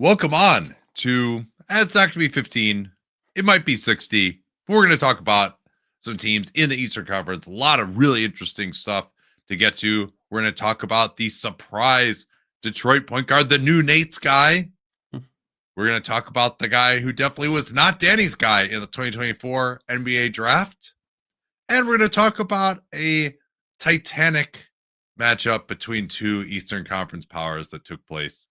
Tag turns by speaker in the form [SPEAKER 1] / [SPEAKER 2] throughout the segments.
[SPEAKER 1] Welcome on to, it's not going to be 15. It might be 60. But we're going to talk about some teams in the Eastern Conference. A lot of really interesting stuff to get to. We're going to talk about the surprise Detroit point guard, the new Nate's guy. We're going to talk about the guy who definitely was not Danny's guy in the 2024 NBA draft. And we're going to talk about a titanic matchup between two Eastern Conference powers that took place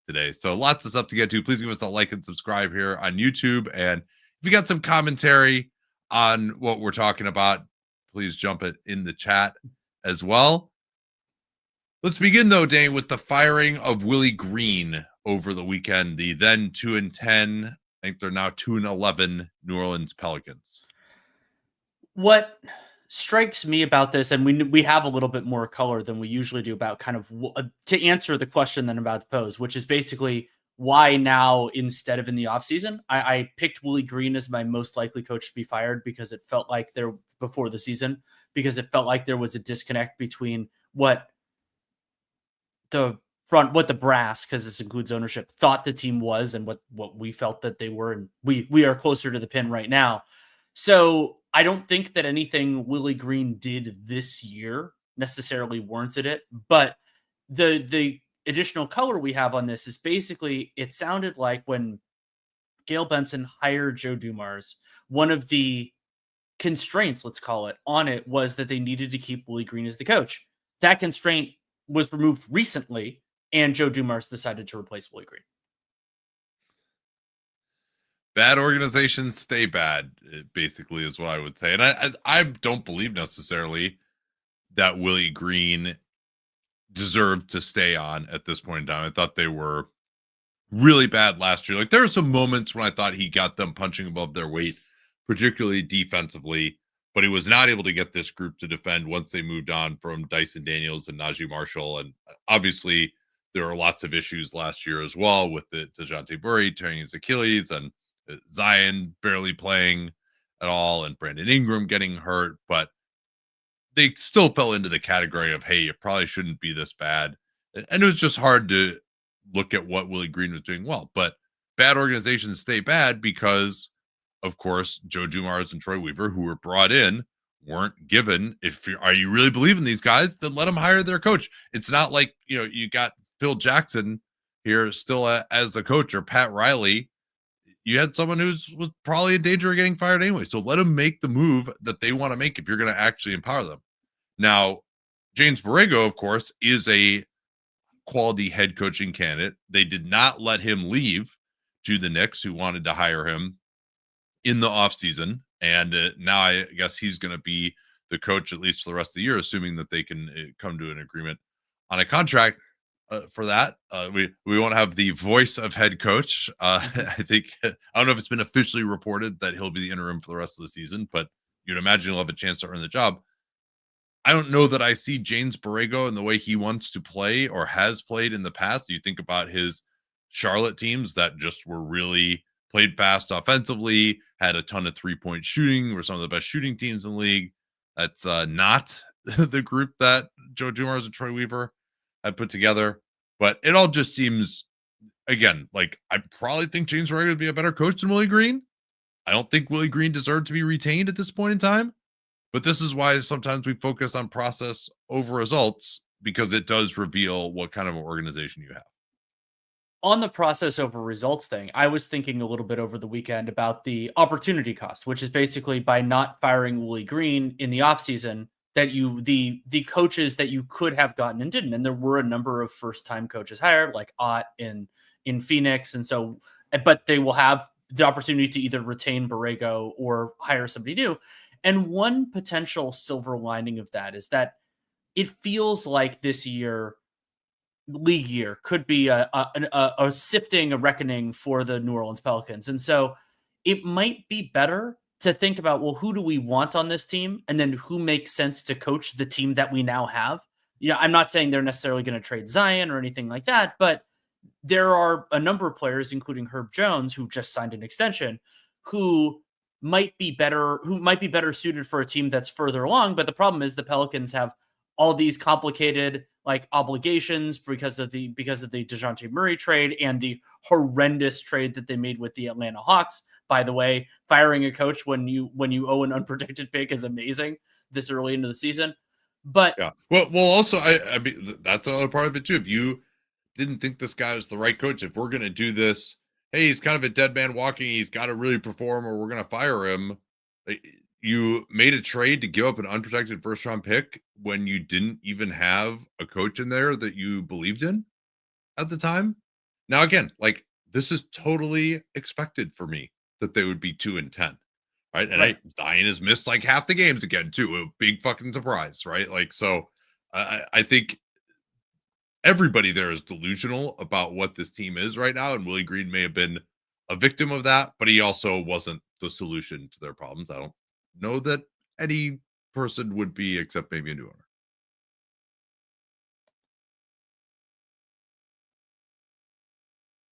[SPEAKER 1] today. So lots of stuff to get to. Please give us a like and subscribe here on YouTube. And if you got some commentary on what we're talking about, please jump it in the chat as well. Let's begin though, Dane, with the firing of Willie Green over the weekend. The then 2-10, I think they're now 2-11 New Orleans Pelicans.
[SPEAKER 2] What strikes me about this, and we have a little bit more color than we usually do about kind of to answer the question that I'm about to pose, which is basically why now instead of in the offseason. I picked Willie Green as my most likely coach to be fired because it felt like before the season, because it felt like there was a disconnect between what the brass, because this includes ownership, thought the team was and what we felt that they were. And we are closer to the pin right now. So I don't think that anything Willie Green did this year necessarily warranted it, but the additional color we have on this is basically it sounded like when Gail Benson hired Joe Dumars, one of the constraints, let's call it, on it was that they needed to keep Willie Green as the coach. That constraint was removed recently, and Joe Dumars decided to replace Willie Green.
[SPEAKER 1] Bad organizations stay bad, basically, is what I would say. And I don't believe necessarily that Willie Green deserved to stay on at this point in time. I thought they were really bad last year. Like, there were some moments when I thought he got them punching above their weight, particularly defensively, but he was not able to get this group to defend once they moved on from Dyson Daniels and Najee Marshall. And obviously, there were lots of issues last year as well with the DeJounte Murray tearing his Achilles and Zion barely playing at all and Brandon Ingram getting hurt, but they still fell into the category of, hey, it probably shouldn't be this bad. And it was just hard to look at what Willie Green was doing well. But bad organizations stay bad because, of course, Joe Dumars and Troy Weaver, who were brought in, weren't given, are you really believing these guys? Then let them hire their coach. It's not like, you got Phil Jackson here still as the coach, or Pat Riley. You had someone was probably in danger of getting fired anyway. So let them make the move that they want to make if you're going to actually empower them. Now, James Borrego, of course, is a quality head coaching candidate. They did not let him leave to the Knicks, who wanted to hire him in the offseason. And now I guess he's going to be the coach at least for the rest of the year, assuming that they can come to an agreement on a contract. For that, we won't have the voice of head coach. I think, I don't know if it's been officially reported that he'll be the interim for the rest of the season, but you'd imagine he'll have a chance to earn the job. I don't know that I see James Borrego in the way he wants to play or has played in the past. You think about his Charlotte teams that just were really played fast offensively, had a ton of 3-point shooting, were some of the best shooting teams in the league. That's not the group that Joe Dumars and Troy Weaver had put together, but it all just seems, again, like I probably think James Borrego would be a better coach than Willie Green. I don't think Willie Green deserved to be retained at this point in time, but this is why sometimes we focus on process over results, because it does reveal what kind of an organization you have.
[SPEAKER 2] On the process over results thing, I was thinking a little bit over the weekend about the opportunity cost, which is basically by not firing Willie Green in the offseason, that the coaches that you could have gotten and didn't. And there were a number of first-time coaches hired, like Ott in Phoenix. And so, but they will have the opportunity to either retain Borrego or hire somebody new. And one potential silver lining of that is that it feels like this league year could be a sifting, a reckoning for the New Orleans Pelicans. And so it might be better to think about, well, who do we want on this team? And then who makes sense to coach the team that we now have? I'm not saying they're necessarily going to trade Zion or anything like that, but there are a number of players, including Herb Jones, who just signed an extension, who might be better suited for a team that's further along. But the problem is the Pelicans have all these complicated like obligations because of the DeJounte Murray trade and the horrendous trade that they made with the Atlanta Hawks. By the way, firing a coach when you owe an unprotected pick is amazing this early into the season. But
[SPEAKER 1] yeah, well, also, I mean, that's another part of it too. If you didn't think this guy was the right coach, if we're going to do this, hey, he's kind of a dead man walking, he's got to really perform or we're going to fire him. You made a trade to give up an unprotected first round pick when you didn't even have a coach in there that you believed in at the time. Now, again, like, this is totally expected for me that they would be 2-10. Right. And
[SPEAKER 2] right.
[SPEAKER 1] Zion has missed like half the games again, too. A big fucking surprise. Right. Like, so I think everybody there is delusional about what this team is right now. And Willie Green may have been a victim of that, but he also wasn't the solution to their problems. I don't know that any person would be, except maybe a new owner.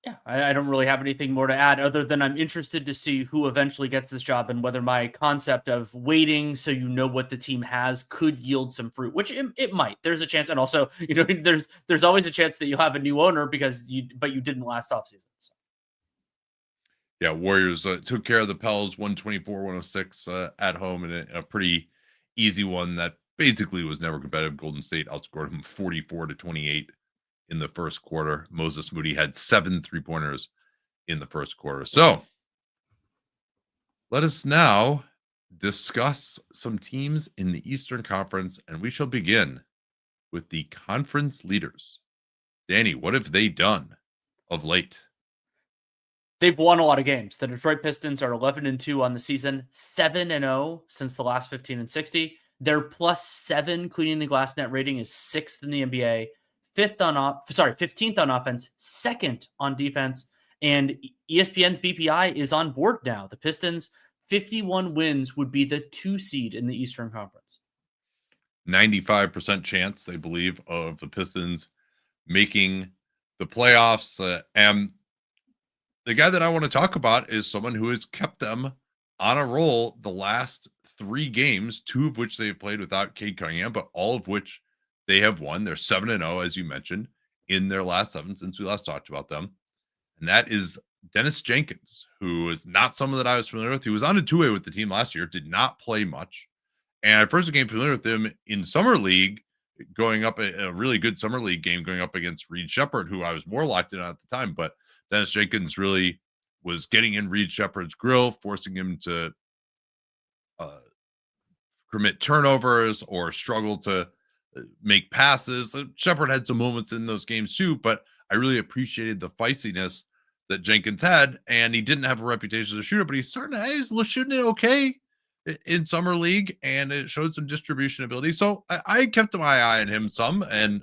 [SPEAKER 2] Yeah, I don't really have anything more to add other than I'm interested to see who eventually gets this job and whether my concept of waiting so you know what the team has could yield some fruit, which it might. There's a chance, and also, there's always a chance that you'll have a new owner because you didn't last offseason. So.
[SPEAKER 1] Yeah, Warriors took care of the Pels 124-106 at home in a pretty easy one that basically was never competitive. Golden State outscored them 44-28 in the first quarter. Moses Moody had 7 3-pointers in the first quarter. So let us now discuss some teams in the Eastern Conference, and we shall begin with the conference leaders. Danny, what have they done of late?
[SPEAKER 2] They've won a lot of games. The Detroit Pistons are 11-2 on the season, 7-0 since the last 15 and 60. Their +7 cleaning the glass net rating is 6th in the NBA, 15th on offense, 2nd on defense, and ESPN's BPI is on board now. The Pistons, 51 wins would be the 2 seed in the Eastern Conference.
[SPEAKER 1] 95% chance, they believe, of the Pistons making the playoffs. And the guy that I want to talk about is someone who has kept them on a roll the last 3 games, 2 of which they've played without Cade Cunningham, but all of which they have won. They're 7-0, as you mentioned, in their last 7 since we last talked about them. And that is Dennis Jenkins, who is not someone that I was familiar with. He was on a 2-way with the team last year, did not play much. And I first became familiar with him in Summer League, going up a really good Summer League game going up against Reed Shepherd, who I was more locked in on at the time. But Dennis Jenkins really was getting in Reed Shepherd's grill, forcing him to commit turnovers or struggle to make passes. Shepherd had some moments in those games too, but I really appreciated the feistiness that Jenkins had, and he didn't have a reputation as a shooter, but he's shooting it okay in Summer League, and it showed some distribution ability. So I kept my eye on him some, and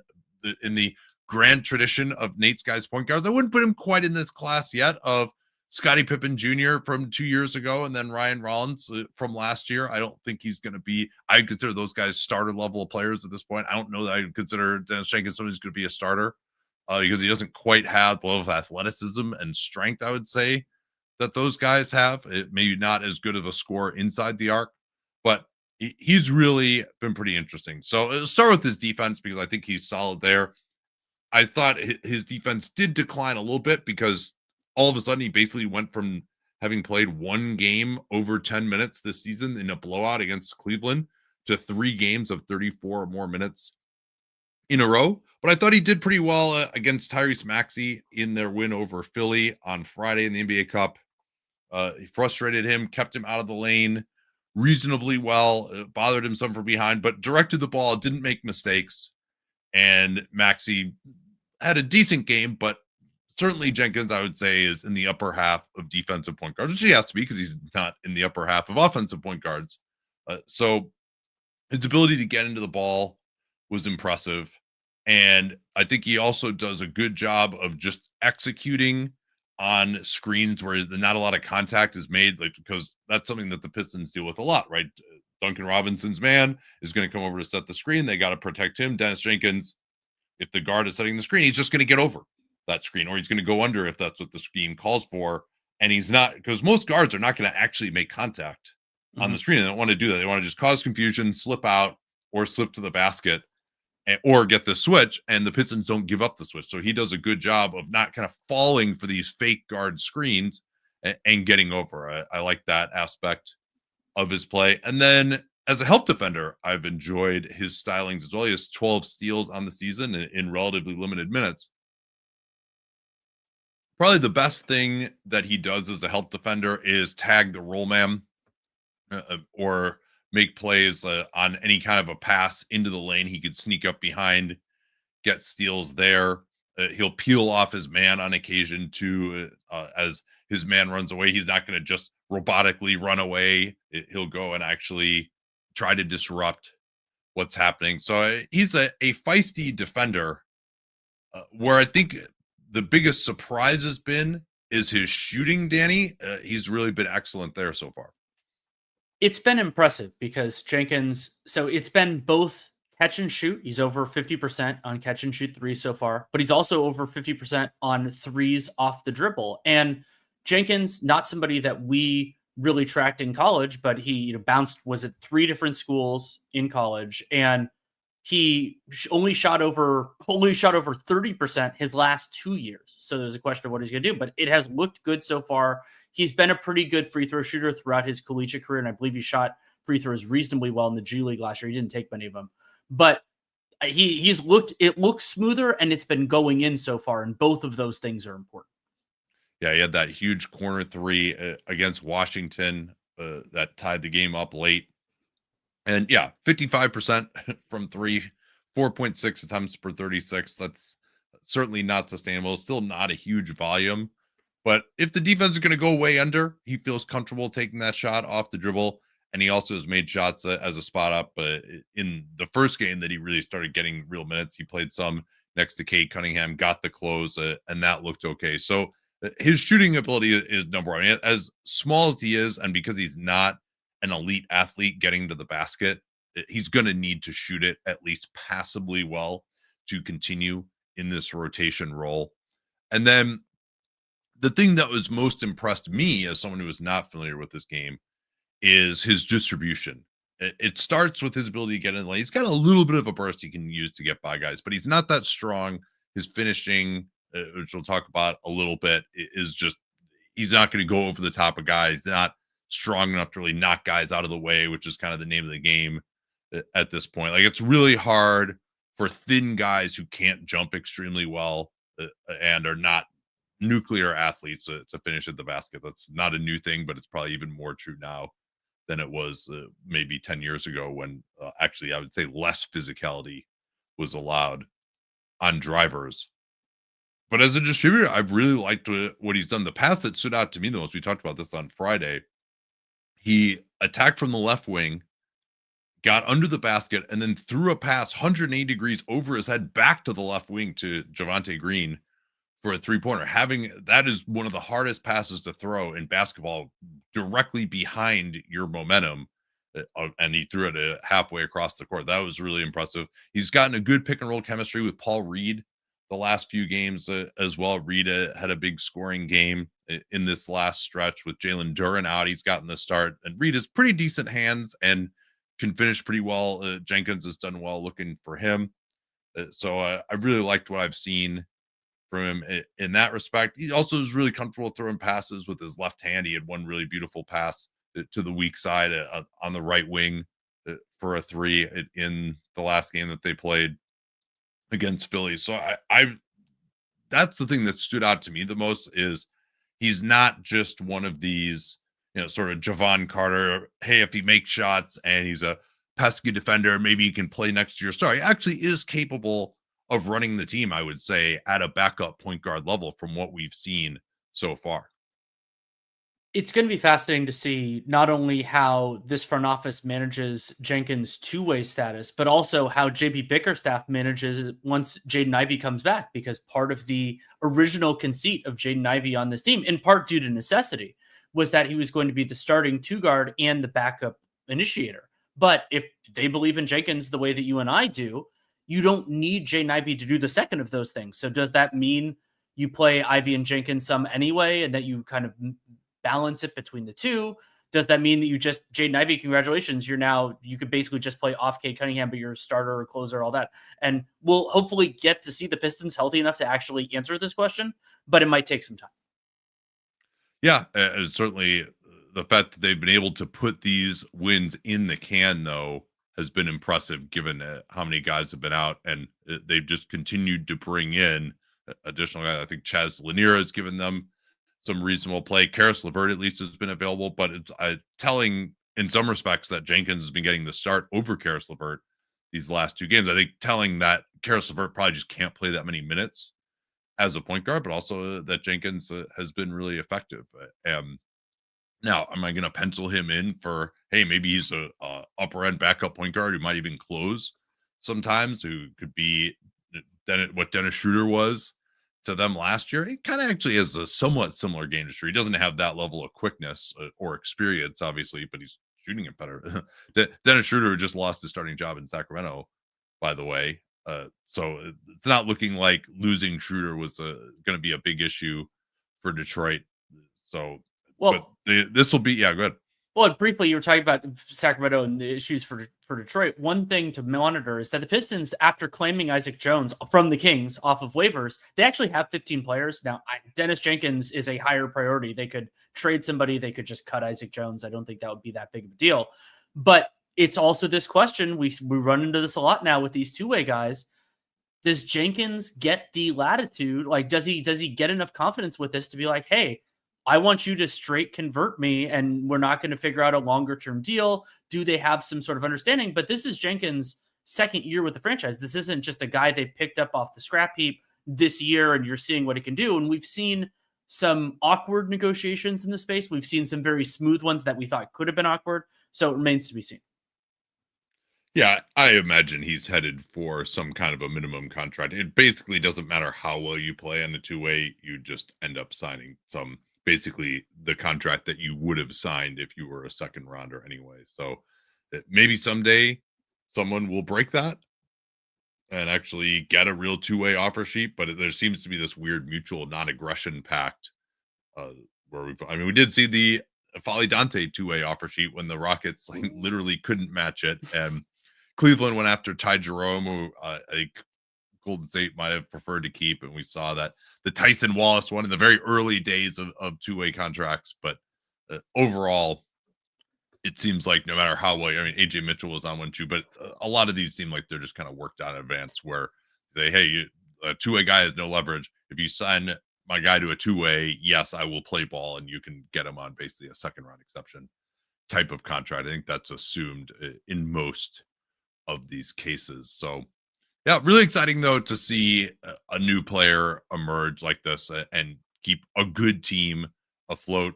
[SPEAKER 1] in the grand tradition of Nate's guys point guards, I wouldn't put him quite in this class yet of Scottie Pippen Jr. from 2 years ago and then Ryan Rollins from last year. I don't think he's going to be, I consider those guys starter level of players at this point. I don't know that I consider Dennis Jenkins someone who's going to be a starter because he doesn't quite have the level of athleticism and strength, I would say, that those guys have. It maybe not as good of a scorer inside the arc, but he's really been pretty interesting. So let's start with his defense because I think he's solid there. I thought his defense did decline a little bit because all of a sudden he basically went from having played 1 game over 10 minutes this season in a blowout against Cleveland to 3 games of 34 or more minutes in a row. But I thought he did pretty well against Tyrese Maxey in their win over Philly on Friday in the NBA Cup. He frustrated him, kept him out of the lane reasonably well, bothered him some from behind, but directed the ball, didn't make mistakes. And Maxey had a decent game, but certainly Jenkins, I would say, is in the upper half of defensive point guards, which he has to be because he's not in the upper half of offensive point guards. So his ability to get into the ball was impressive. And I think he also does a good job of just executing on screens where not a lot of contact is made, like, because that's something that the Pistons deal with a lot, right? Duncan Robinson's man is going to come over to set the screen. They got to protect him. Dennis Jenkins, if the guard is setting the screen, he's just going to get over that screen, or he's going to go under if that's what the scheme calls for. And he's not, because most guards are not going to actually make contact on the screen. They don't want to do that. They want to just cause confusion, slip out, or slip to the basket. or get the switch, and the Pistons don't give up the switch. So he does a good job of not kind of falling for these fake guard screens and getting over. I like that aspect of his play. And then as a help defender, I've enjoyed his stylings as well. He has 12 steals on the season in relatively limited minutes. Probably the best thing that he does as a help defender is tag the roll man or make plays on any kind of a pass into the lane. He could sneak up behind, get steals there. He'll peel off his man on occasion too, as his man runs away. He's not going to just robotically run away. He'll go and actually try to disrupt what's happening. So he's a feisty defender. Where I think the biggest surprise has been is his shooting, Danny. He's really been excellent there so far.
[SPEAKER 2] It's been impressive because Jenkins, so it's been both catch and shoot. He's over 50% on catch and shoot threes so far, but he's also over 50% on threes off the dribble. And Jenkins, not somebody that we really tracked in college, but he bounced, was at 3 different schools in college, and he only shot over 30% his last 2 years. So there's a question of what he's going to do, but it has looked good so far. He's been a pretty good free throw shooter throughout his collegiate career, and I believe he shot free throws reasonably well in the G League last year. He didn't take many of them, but it looks smoother, and it's been going in so far, and both of those things are important.
[SPEAKER 1] Yeah, he had that huge corner 3 against Washington that tied the game up late. And yeah, 55% from 3, 4.6 attempts per 36. That's certainly not sustainable. Still not a huge volume. But if the defense is going to go way under, he feels comfortable taking that shot off the dribble. And he also has made shots as a spot up. In the first game that he really started getting real minutes, he played some next to Cade Cunningham, got the close, and that looked okay. So his shooting ability is number one. As small as he is, and because he's not an elite athlete getting to the basket, he's going to need to shoot it at least passably well to continue in this rotation role. And then the thing that was most impressed me as someone who was not familiar with this game is his distribution. It starts with his ability to get in the lane. He's got a little bit of a burst he can use to get by guys, but he's not that strong. His finishing, which we'll talk about a little bit, is just, he's not going to go over the top of guys. He's not strong enough to really knock guys out of the way, which is kind of the name of the game at this point. Like, it's really hard for thin guys who can't jump extremely well and are not nuclear athletes to finish at the basket. That's not a new thing, but it's probably even more true now than it was maybe 10 years ago, when actually I would say less physicality was allowed on drivers. But as a distributor, I've really liked what he's done. The pass that stood out to me the most, we talked about this on Friday, he attacked from the left wing, got under the basket, and then threw a pass 180 degrees over his head back to the left wing to Javonte Green for a 3-pointer. That is one of the hardest passes to throw in basketball, directly behind your momentum. And he threw it halfway across the court. That was really impressive. He's gotten a good pick and roll chemistry with Paul Reed the last few games as well. Reed had a big scoring game in this last stretch with Jalen Duren out. He's gotten the start, and Reed has pretty decent hands and can finish pretty well. Jenkins has done well looking for him. So I really liked what I've seen from him in that respect. He also is really comfortable throwing passes with his left hand. He had one really beautiful pass to the weak side on the right wing for a 3 in the last game that they played against Philly. So I that's the thing that stood out to me the most, is he's not just one of these, sort of Javon Carter, hey, if he makes shots and he's a pesky defender, maybe he can play next to your star. He actually is capable of running the team, I would say, at a backup point guard level from what we've seen so far.
[SPEAKER 2] It's going to be fascinating to see not only how this front office manages Jenkins' two-way status, but also how JB Bickerstaff manages it once Jaden Ivey comes back, because part of the original conceit of Jaden Ivey on this team, in part due to necessity, was that he was going to be the starting 2 guard and the backup initiator. But if they believe in Jenkins the way that you and I do, you don't need Jaden Ivey to do the second of those things. So does that mean you play Ivey and Jenkins some anyway, and that you kind of balance it between the two? Does that mean that Jaden Ivey, congratulations, you could basically just play off Cade Cunningham, but you're a starter or closer, all that. And we'll hopefully get to see the Pistons healthy enough to actually answer this question, but it might take some time.
[SPEAKER 1] Yeah, certainly the fact that they've been able to put these wins in the can, though, has been impressive given how many guys have been out, and they've just continued to bring in additional guys. I think Chaz Lanier has given them some reasonable play. Karis LeVert at least has been available, but it's telling in some respects that Jenkins has been getting the start over Karis LeVert these last 2 games. I think telling that Karis LeVert probably just can't play that many minutes as a point guard, but also that Jenkins has been really effective. Now, am I going to pencil him in for, hey, maybe he's a upper end backup point guard who might even close sometimes, who could be what Dennis Schroeder was to them last year? He kind of actually has a somewhat similar game to Schroeder. He doesn't have that level of quickness or experience, obviously, but he's shooting it better. Dennis Schroeder just lost his starting job in Sacramento, by the way. So it's not looking like losing Schroeder was going to be a big issue for Detroit. So, this will be, go ahead.
[SPEAKER 2] Well, briefly, you were talking about Sacramento and the issues for Detroit. One thing to monitor is that the Pistons, after claiming Isaac Jones from the Kings off of waivers, they actually have 15 players. Now, Dennis Jenkins is a higher priority. They could trade somebody. They could just cut Isaac Jones. I don't think that would be that big of a deal. But it's also this question. We run into this a lot now with these two-way guys. Does Jenkins get the latitude? Like, does he get enough confidence with this to be like, hey, I want you to straight convert me, and we're not going to figure out a longer term deal. Do they have some sort of understanding? But this is Jenkins' second year with the franchise. This isn't just a guy they picked up off the scrap heap this year, and you're seeing what he can do. And we've seen some awkward negotiations in the space. We've seen some very smooth ones that we thought could have been awkward. So it remains to be seen.
[SPEAKER 1] Yeah, I imagine he's headed for some kind of a minimum contract. It basically doesn't matter how well you play on the two-way. You just end up signing basically the contract that you would have signed if you were a second rounder anyway. So maybe someday someone will break that and actually get a real two-way offer sheet. But there seems to be this weird mutual non-aggression pact where we did see the Folly Dante two-way offer sheet when the Rockets literally couldn't match it. And Cleveland went after Ty Jerome, who Golden State might have preferred to keep, and we saw that the Tyson Wallace one in the very early days of two-way contracts. But overall, it seems like no matter how well, AJ Mitchell was on one too, but a lot of these seem like they're just kind of worked out in advance. Where they, hey, a two-way guy has no leverage. If you sign my guy to a two-way, yes, I will play ball, and you can get him on basically a second-round exception type of contract. I think that's assumed in most of these cases. So yeah, really exciting though to see a new player emerge like this and keep a good team afloat,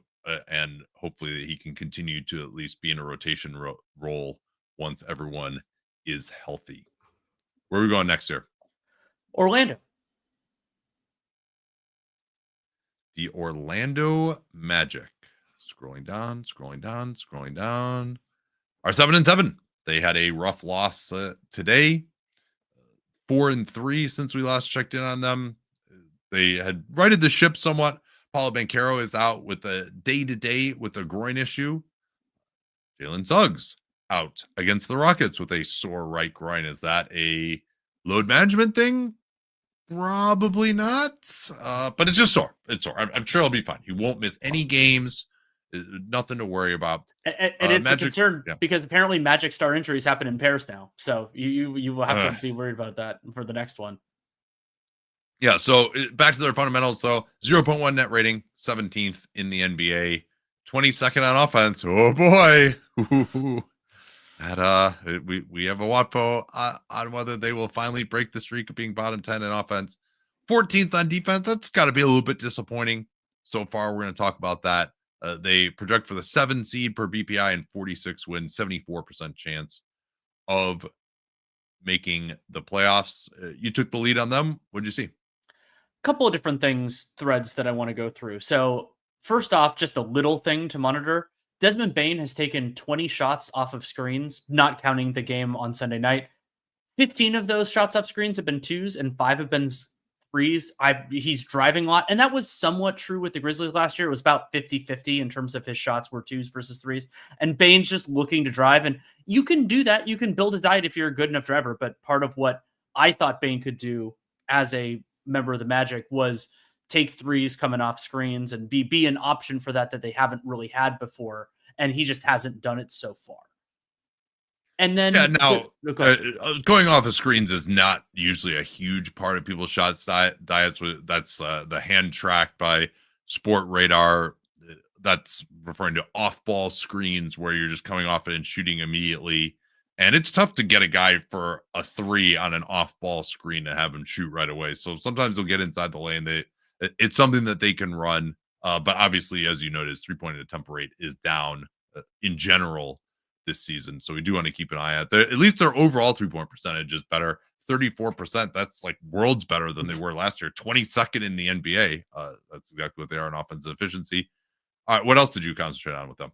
[SPEAKER 1] and hopefully he can continue to at least be in a rotation role once everyone is healthy. Where are we going next here?
[SPEAKER 2] Orlando.
[SPEAKER 1] The Orlando Magic. Scrolling down. Are 7-7. They had a rough loss today. 4-3 since we last checked in on them. They had righted the ship somewhat. Paulo Banchero is out with a day-to-day with a groin issue. Jalen Suggs out against the Rockets with a sore right groin. Is that a load management thing? Probably not. But it's just sore. It's sore. I'm sure he'll be fine. He won't miss any games. Nothing to worry about.
[SPEAKER 2] And it's
[SPEAKER 1] Magic,
[SPEAKER 2] a concern because apparently Magic star injuries happen in pairs now. So you will have to be worried about that for the next one.
[SPEAKER 1] Yeah, so back to their fundamentals. So 0.1 net rating, 17th in the NBA, 22nd on offense. Oh boy. We have a WAPO on whether they will finally break the streak of being bottom 10 in offense. 14th on defense. That's got to be a little bit disappointing so far. We're going to talk about that. They project for the 7 seed per BPI and 46 wins, 74% chance of making the playoffs. You took the lead on them. What did you see?
[SPEAKER 2] Couple of different threads that I want to go through. So first off, just a little thing to monitor. Desmond Bane has taken 20 shots off of screens, not counting the game on Sunday night. 15 of those shots off screens have been twos and 5 have been threes, he's driving a lot. And that was somewhat true with the Grizzlies last year. It was about 50-50 in terms of his shots were twos versus threes. And Bane's just looking to drive. And you can do that. You can build a diet if you're a good enough driver. But part of what I thought Bane could do as a member of the Magic was take threes coming off screens and be an option for that they haven't really had before. And he just hasn't done it so far. And then
[SPEAKER 1] going off of screens is not usually a huge part of people's shots diets. That's the hand tracked by Sport Radar. That's referring to off-ball screens where you're just coming off it and shooting immediately. And it's tough to get a guy for a three on an off-ball screen and have him shoot right away. So sometimes they'll get inside the lane. It's something that they can run. But obviously, as you noticed, three-point attempt rate is down in general this season. So we do want to keep an eye out. At least their overall three-point percentage is better. 34%. That's like worlds better than they were last year. 22nd in the NBA. That's exactly what they are in offensive efficiency. All right. What else did you concentrate on with them?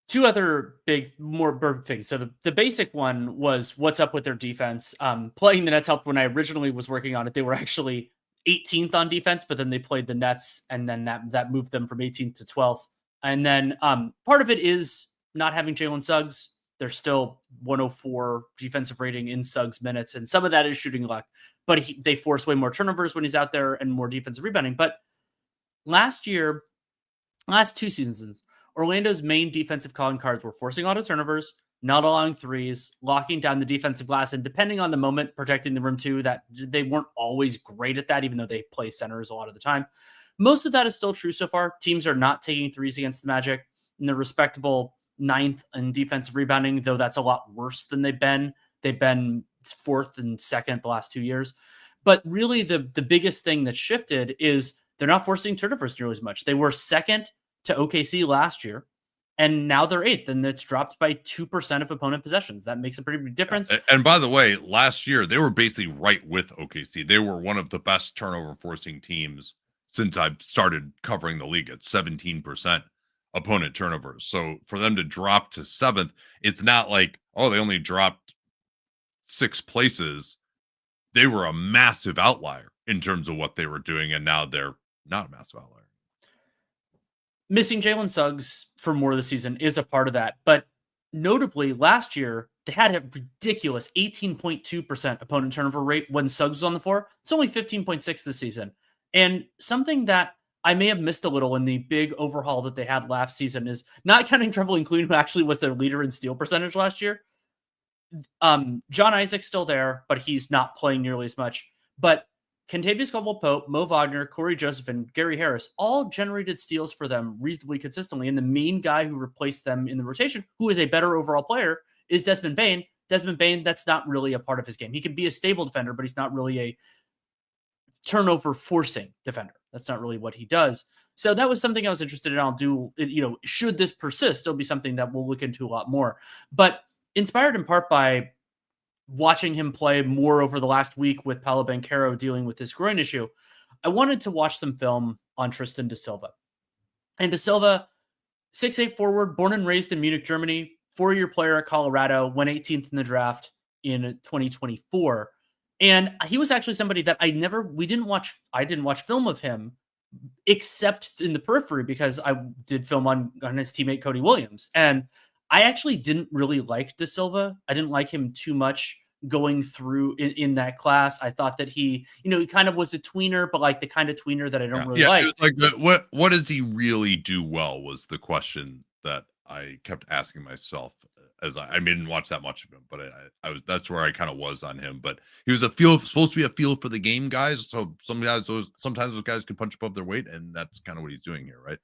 [SPEAKER 2] Two other more things. So the basic one was what's up with their defense. Playing the Nets helped. When I originally was working on it, they were actually 18th on defense, but then they played the Nets, and then that moved them from 18th to 12th. And then part of it is not having Jalen Suggs. They're still 104 defensive rating in Suggs minutes, and some of that is shooting luck. But they force way more turnovers when he's out there and more defensive rebounding. But last 2 seasons, Orlando's main defensive calling cards were forcing auto turnovers, not allowing threes, locking down the defensive glass, and depending on the moment, protecting the rim too. That they weren't always great at that, even though they play centers a lot of the time. Most of that is still true so far. Teams are not taking threes against the Magic, and they're respectable 9th in defensive rebounding, though that's a lot worse than they've been. They've been 4th and 2nd the last 2 years. But really the biggest thing that shifted is they're not forcing turnovers nearly as much. They were 2nd to OKC last year, and now they're 8th, and it's dropped by 2% of opponent possessions. That makes a pretty big difference.
[SPEAKER 1] And by the way, last year, they were basically right with OKC. They were one of the best turnover forcing teams since I've started covering the league at 17% opponent turnovers. So for them to drop to 7th, it's not like, oh, they only dropped 6 places. They were a massive outlier in terms of what they were doing, and now they're not a massive outlier.
[SPEAKER 2] Missing Jalen Suggs for more of the season is a part of that. But notably, last year, they had a ridiculous 18.2% opponent turnover rate when Suggs was on the floor. It's only 15.6 this season. And something that I may have missed a little in the big overhaul that they had last season is not counting Trevelyan Queen, who actually was their leader in steal percentage last year. John Isaac's still there, but he's not playing nearly as much. But Kentavious Caldwell-Pope, Mo Wagner, Corey Joseph, and Gary Harris all generated steals for them reasonably consistently. And the main guy who replaced them in the rotation, who is a better overall player, is Desmond Bane. Desmond Bane, that's not really a part of his game. He can be a stable defender, but he's not really a turnover forcing defender. That's not really what he does. So that was something I was interested in. I'll do, should this persist, it'll be something that we'll look into a lot more. But inspired in part by watching him play more over the last week with Paolo Banchero dealing with this groin issue, I wanted to watch some film on Tristan da Silva. And da Silva, 6'8" forward, born and raised in Munich, Germany, 4-year player at Colorado, went 18th in the draft in 2024. And he was actually somebody that I didn't watch film of him except in the periphery because I did film on his teammate Cody Williams. And I actually didn't really like da Silva. I didn't like him too much going through in that class. I thought that he kind of was a tweener, but like the kind of tweener that I don't really like.
[SPEAKER 1] It was like what does he really do well was the question that I kept asking myself as I didn't watch that much of him, but that's where I kind of was on him. But he was supposed to be a feel for the game guys. So sometimes those guys can punch above their weight, and that's kind of what he's doing here, right?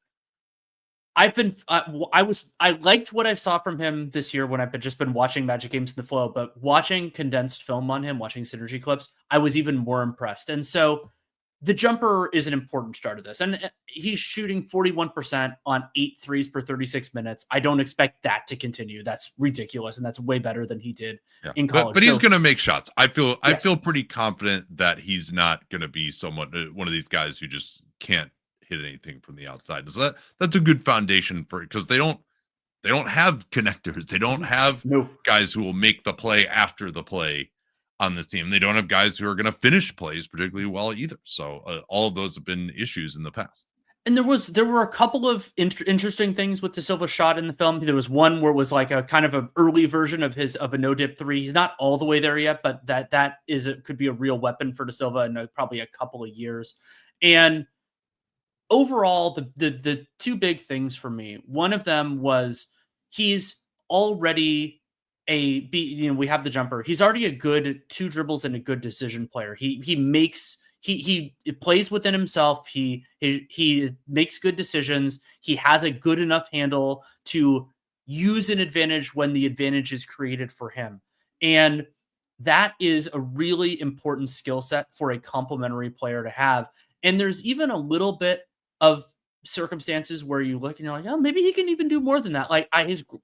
[SPEAKER 1] I liked what I saw from him this year when I've just been watching Magic games in the flow, but watching condensed film on him, watching synergy clips, I was even more impressed. And so the jumper is an important start of this. And he's shooting 41% on 8 threes per 36 minutes. I don't expect that to continue. That's ridiculous. And that's way better than he did in college. But he's going to make shots. I feel pretty confident that he's not going to be one of these guys who just can't hit anything from the outside. So that's a good foundation because they don't have connectors. They don't have guys who will make the play after the play. on this team. They don't have guys who are going to finish plays particularly well either. So all of those have been issues in the past.
[SPEAKER 2] And there were a couple of interesting things with De Silva's shot in the film. There was one where it was like a kind of an early version of a no dip three. He's not all the way there yet, but could be a real weapon for De Silva in probably a couple of years. And overall, the two big things for me, one of them was he's already we have the jumper. He's already a good two dribbles and a good decision player. He plays within himself. He makes good decisions. He has a good enough handle to use an advantage when the advantage is created for him. And that is a really important skill set for a complementary player to have. And there's even a little bit of circumstances where you look and you're like, oh, maybe he can even do more than that. Like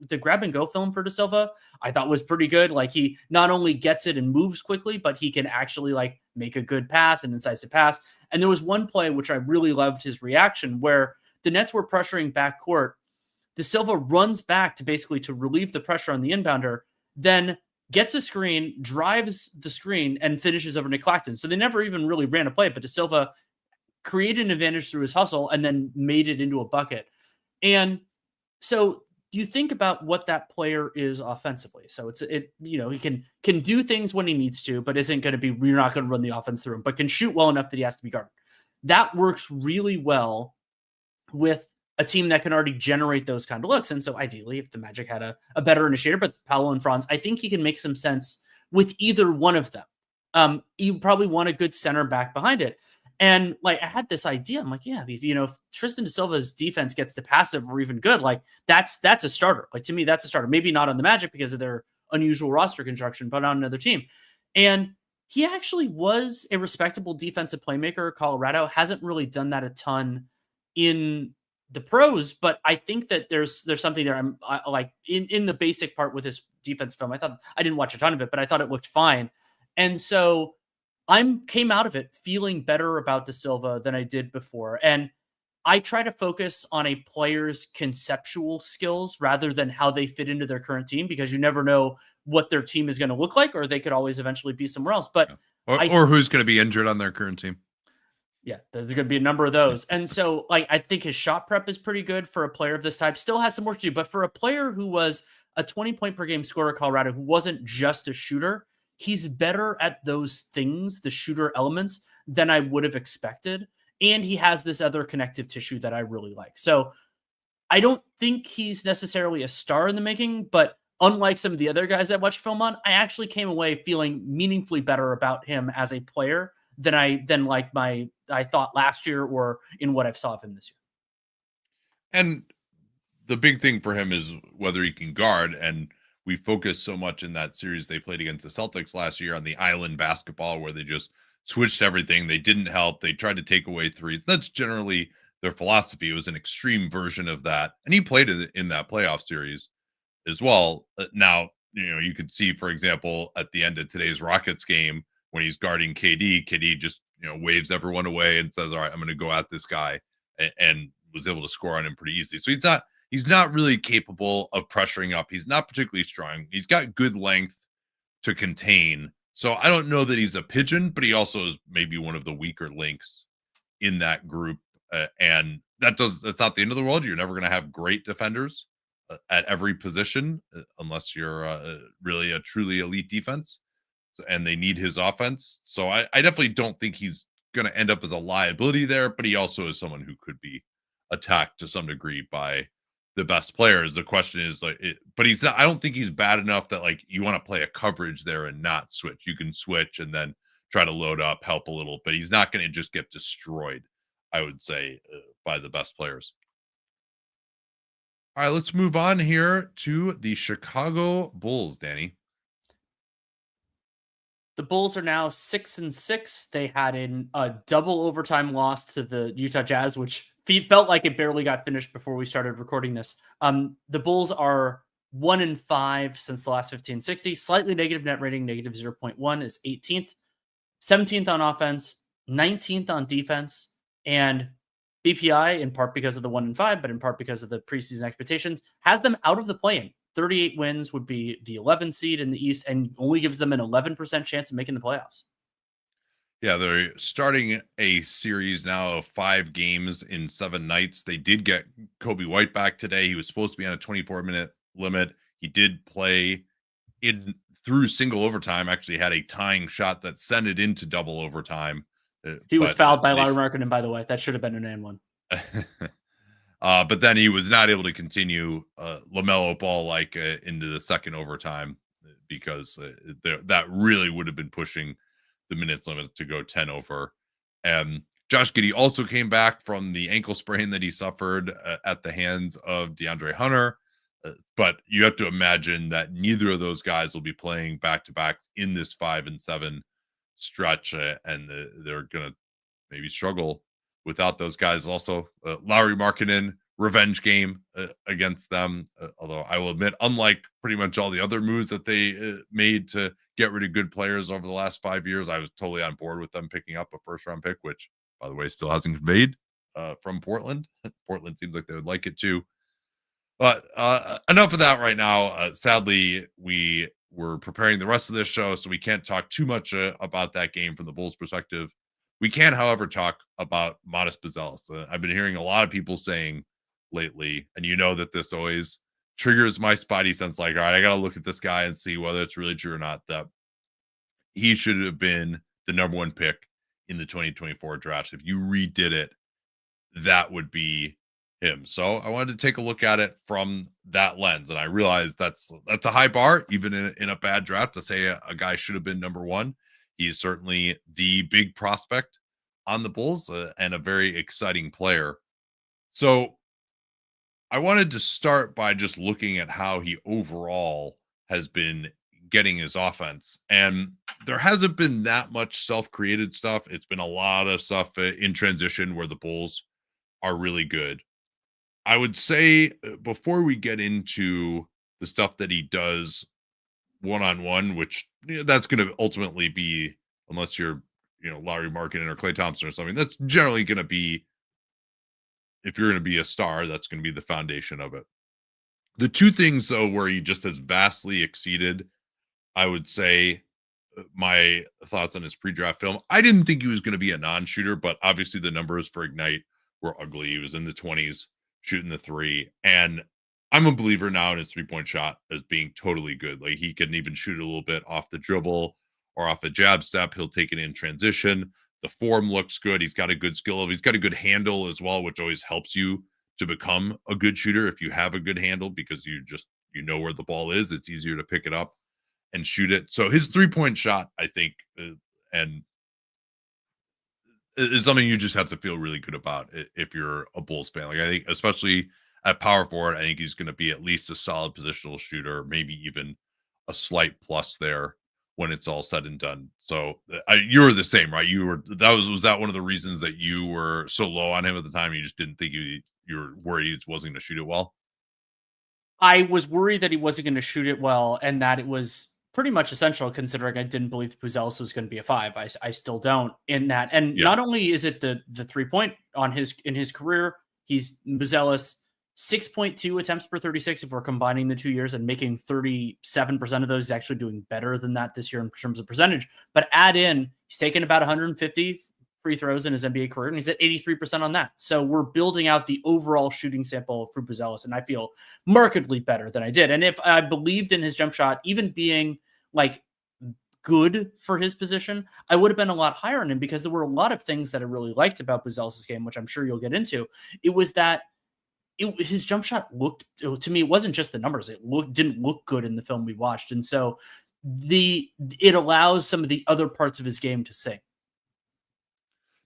[SPEAKER 2] the grab and go film for De Silva, I thought was pretty good. Like he not only gets it and moves quickly, but he can actually like make a good pass, an incisive pass. And there was one play which I really loved his reaction where the Nets were pressuring backcourt. De Silva runs back to relieve the pressure on the inbounder, then gets a screen, drives the screen, and finishes over Nick Claxton. So they never even really ran a play, but De Silva created an advantage through his hustle and then made it into a bucket. And so you think about what that player is offensively. So he can do things when he needs to, but isn't going to be, we're not going to run the offense through him, but can shoot well enough that he has to be guarded. That works really well with a team that can already generate those kind of looks. And so ideally, if the Magic had a better initiator, but Paolo and Franz, I think he can make some sense with either one of them. You probably want a good center back behind it. And like, I had this idea. I'm like, yeah, if Tristan De Silva's defense gets to passive or even good, like that's a starter. Like to me, that's a starter. Maybe not on the Magic because of their unusual roster construction, but on another team. And he actually was a respectable defensive playmaker. Colorado hasn't really done that a ton in the pros, but I think that there's something there. I like in the basic part with his defense film. I didn't watch a ton of it, but I thought it looked fine. And so came out of it feeling better about De Silva than I did before. And I try to focus on a player's conceptual skills rather than how they fit into their current team, because you never know what their team is going to look like, or they could always eventually be somewhere else. But
[SPEAKER 1] or who's going to be injured on their current team.
[SPEAKER 2] Yeah, there's going to be a number of those. And so like, I think his shot prep is pretty good for a player of this type. Still has some work to do, but for a player who was a 20 point per game scorer at Colorado, who wasn't just a shooter, he's better at those things, the shooter elements, than I would have expected. And he has this other connective tissue that I really like. So I don't think he's necessarily a star in the making, but unlike some of the other guys I watched film on, I actually came away feeling meaningfully better about him as a player than I thought last year or in what I've saw of him this year.
[SPEAKER 1] And the big thing for him is whether he can guard. And we focused so much in that series they played against the Celtics last year on the island basketball, where they just switched everything. They didn't help. They tried to take away threes. That's generally their philosophy. It was an extreme version of that. And he played it in that playoff series as well. Now, you could see, for example, at the end of today's Rockets game, when he's guarding KD just, waves everyone away and says, all right, I'm going to go at this guy, and was able to score on him pretty easily. So he's not really capable of pressuring up. He's not particularly strong. He's got good length to contain. So I don't know that he's a pigeon, but he also is maybe one of the weaker links in that group. And that's not the end of the world. You're never going to have great defenders at every position unless you're really a truly elite defense, and they need his offense. So I definitely don't think he's going to end up as a liability there, but he also is someone who could be attacked to some degree by the best players. The question is but he's not, I don't think he's bad enough that like you want to play a coverage there and not switch. You can switch and then try to load up, help a little, but he's not going to just get destroyed, I would say, by the best players. All right, let's move on here to the Chicago Bulls, Danny.
[SPEAKER 2] The Bulls are now 6-6. They had a double overtime loss to the Utah Jazz, which felt like it barely got finished before we started recording this. The Bulls are 1-5 since the last 15-60. Slightly negative net rating, negative 0.1 is 18th. 17th on offense, 19th on defense, and BPI, in part because of the 1-5, but in part because of the preseason expectations, has them out of the play-in. 38 wins would be the 11th seed in the East and only gives them an 11% chance of making the playoffs.
[SPEAKER 1] Yeah, they're starting a series now of 5 games in 7 nights. They did get Kobe White back today. He was supposed to be on a 24-minute limit. He did play in through single overtime, actually had a tying shot that sent it into double overtime.
[SPEAKER 2] He was fouled by Lauri Markkanen, by the way. That should have been an and one.
[SPEAKER 1] But then he was not able to continue LaMelo Ball into the second overtime because that really would have been pushing the minutes limit to go 10 over. Josh Giddey also came back from the ankle sprain that he suffered at the hands of DeAndre Hunter. But you have to imagine that neither of those guys will be playing back-to-backs in this 5 and 7 stretch, and they're going to maybe struggle without those guys. Also, Lauri Markkanen, revenge game against them. Although I will admit, unlike pretty much all the other moves that they made to get rid of good players over the last 5 years, I was totally on board with them picking up a first-round pick, which, by the way, still hasn't conveyed from Portland. Portland seems like they would like it too. But enough of that right now. Sadly, we were preparing the rest of this show, so we can't talk too much about that game from the Bulls' perspective. We can, however, talk about Modest Buzelis. I've been hearing a lot of people saying lately, and you know that this always triggers my spidey sense, like, all right, I got to look at this guy and see whether it's really true or not, that he should have been the number 1 pick in the 2024 draft. If you redid it, that would be him. So I wanted to take a look at it from that lens, and I realized that's a high bar, even in a bad draft, to say a guy should have been number 1. He's certainly the big prospect on the Bulls and a very exciting player. So I wanted to start by just looking at how he overall has been getting his offense. And there hasn't been that much self-created stuff. It's been a lot of stuff in transition where the Bulls are really good. I would say before we get into the stuff that he does one-on-one, which that's going to ultimately be, unless you're, Lauri Markkanen or Klay Thompson or something, that's generally going to be, if you're going to be a star, that's going to be the foundation of it. The two things, though, where he just has vastly exceeded, I would say, my thoughts on his pre-draft film. I didn't think he was going to be a non-shooter, but obviously the numbers for Ignite were ugly. He was in the 20s shooting the 3, and I'm a believer now in his 3-point shot as being totally good. Like, he can even shoot a little bit off the dribble or off a jab step. He'll take it in transition. The form looks good. He's got a good skill. He's got a good handle as well, which always helps you to become a good shooter if you have a good handle, because you know where the ball is. It's easier to pick it up and shoot it. So his 3-point shot, I think, and is something you just have to feel really good about if you're a Bulls fan. Like, I think, especially at power forward, I think he's going to be at least a solid positional shooter, maybe even a slight plus there when it's all said and done. So you were the same, right? Was that one of the reasons that you were so low on him at the time? You just didn't think you were worried he wasn't going to shoot it well?
[SPEAKER 2] I was worried that he wasn't going to shoot it well, and that it was pretty much essential, considering I didn't believe Buzelis was going to be a 5. I still don't in that. And not only is it the 3-point in his career, he's Buzelis 6.2 attempts per 36 if we're combining the 2 years, and making 37% of those. Is actually doing better than that this year in terms of percentage. But add in, he's taken about 150 free throws in his NBA career, and he's at 83% on that. So we're building out the overall shooting sample for Buzelis, and I feel markedly better than I did. And if I believed in his jump shot, even being like good for his position, I would have been a lot higher on him, because there were a lot of things that I really liked about Buzelis' game, which I'm sure you'll get into. It was that his jump shot looked, to me, it wasn't just the numbers. It didn't look good in the film we watched. And so it allows some of the other parts of his game to sing.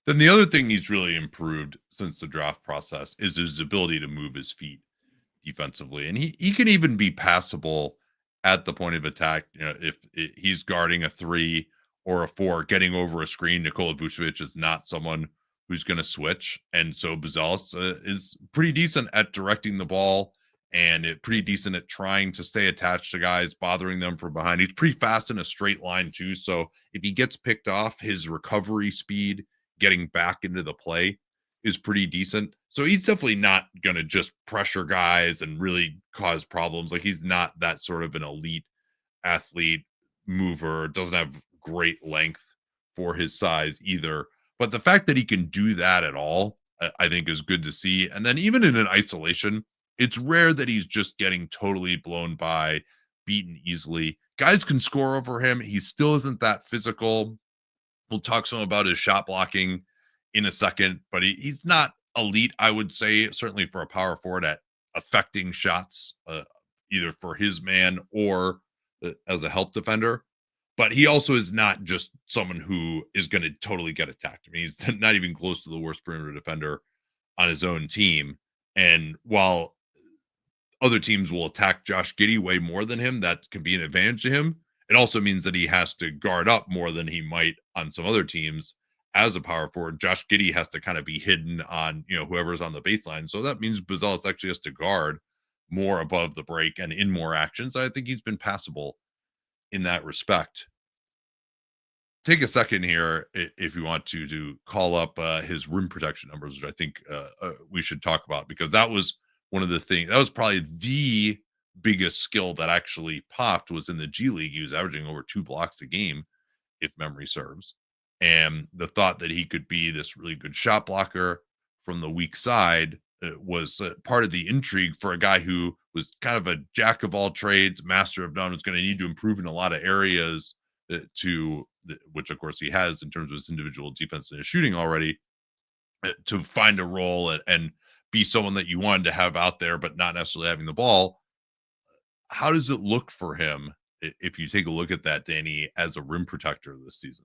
[SPEAKER 1] Then the other thing he's really improved since the draft process is his ability to move his feet defensively. And he can even be passable at the point of attack. If he's guarding a 3 or a 4, getting over a screen, Nikola Vucevic is not someone who's going to switch. And so Buzelis is pretty decent at directing the ball, and pretty decent at trying to stay attached to guys, bothering them from behind. He's pretty fast in a straight line too. So if he gets picked off, his recovery speed, getting back into the play, is pretty decent. So he's definitely not going to just pressure guys and really cause problems. Like he's not that sort of an elite athlete mover, doesn't have great length for his size either. But the fact that he can do that at all, I think is good to see. And then even in an isolation, it's rare that he's just getting totally blown by, beaten easily. Guys can score over him. He still isn't that physical. We'll talk some about his shot blocking in a second, but he's not elite, I would say, certainly for a power forward at affecting shots, either for his man or as a help defender. But he also is not just someone who is going to totally get attacked. I mean, he's not even close to the worst perimeter defender on his own team. And while other teams will attack Josh Giddey way more than him, that can be an advantage to him. It also means that he has to guard up more than he might on some other teams as a power forward. Josh Giddey has to kind of be hidden on, whoever's on the baseline. So that means Buzelis actually has to guard more above the break and in more actions. I think he's been passable in that respect. Take a second here if you want to call up his rim protection numbers, which I think we should talk about, because that was one of the things, that was probably the biggest skill that actually popped was in the G League. He was averaging over 2 blocks a game, if memory serves. And the thought that he could be this really good shot blocker from the weak side was part of the intrigue for a guy who was kind of a jack of all trades, master of none, was going to need to improve in a lot of areas which of course he has in terms of his individual defense and his shooting already, to find a role and be someone that you wanted to have out there, but not necessarily having the ball. How does it look for him if you take a look at that, Danny, as a rim protector this season?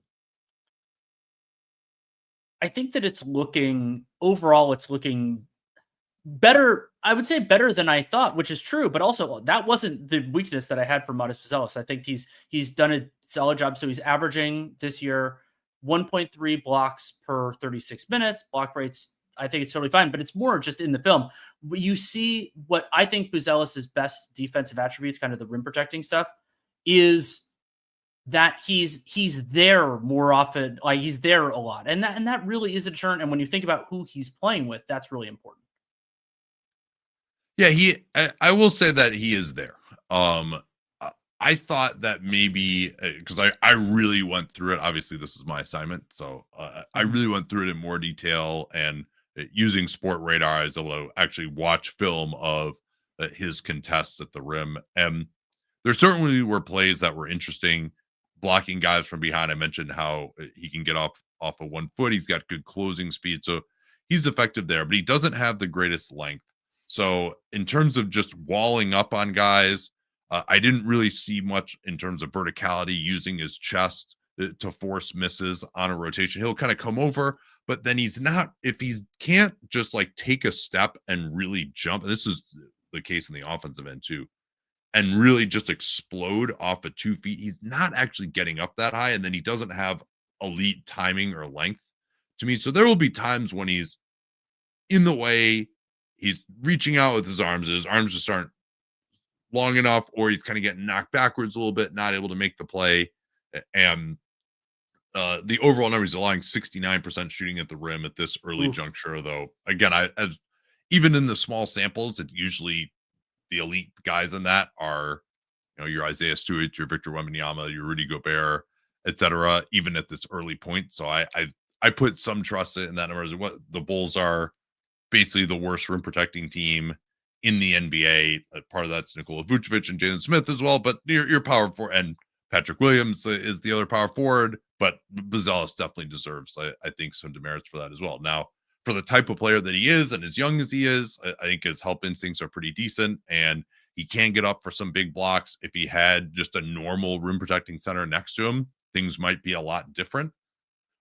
[SPEAKER 2] I think that it's looking better. I would say better than I thought, which is true, but also that wasn't the weakness that I had for Modest Buzelis. I think he's done a solid job. So he's averaging this year 1.3 blocks per 36 minutes. Block rates, I think it's totally fine, but it's more just in the film. You see what I think Buzelis's best defensive attributes, kind of the rim protecting stuff, is that he's there more often. Like he's there a lot. And that really is a deterrent. And when you think about who he's playing with, that's really important.
[SPEAKER 1] Yeah, I will say that he is there. I thought that maybe because I really went through it. Obviously, this is my assignment, so I really went through it in more detail. And using Sport Radar, I was able to actually watch film of his contests at the rim, and there certainly were plays that were interesting, blocking guys from behind. I mentioned how he can get off of 1 foot. He's got good closing speed, so he's effective there. But he doesn't have the greatest length. So in terms of just walling up on guys, I didn't really see much in terms of verticality, using his chest to force misses on a rotation. He'll kind of come over, but then he's not, if he can't just like take a step and really jump, and this is the case in the offensive end too, and really just explode off of 2 feet, he's not actually getting up that high. And then he doesn't have elite timing or length to me. So there will be times when he's in the way, he's reaching out with his arms just aren't long enough, or he's kind of getting knocked backwards a little bit, not able to make the play. And the overall number, he's allowing 69% shooting at the rim at this early juncture, though. Again, as even in the small samples, it usually the elite guys in that are, your Isaiah Stewart, your Victor Wembanyama, your Rudy Gobert, etc. Even at this early point, so I put some trust in that number. What the Bulls are basically the worst rim protecting team in the NBA. Part of that's Nikola Vucevic and Jalen Smith as well, but your power forward, and Patrick Williams is the other power forward, but Buzelis definitely deserves, I think, some demerits for that as well. Now, for the type of player that he is and as young as he is, I think his help instincts are pretty decent, and he can get up for some big blocks. If he had just a normal rim protecting center next to him, things might be a lot different.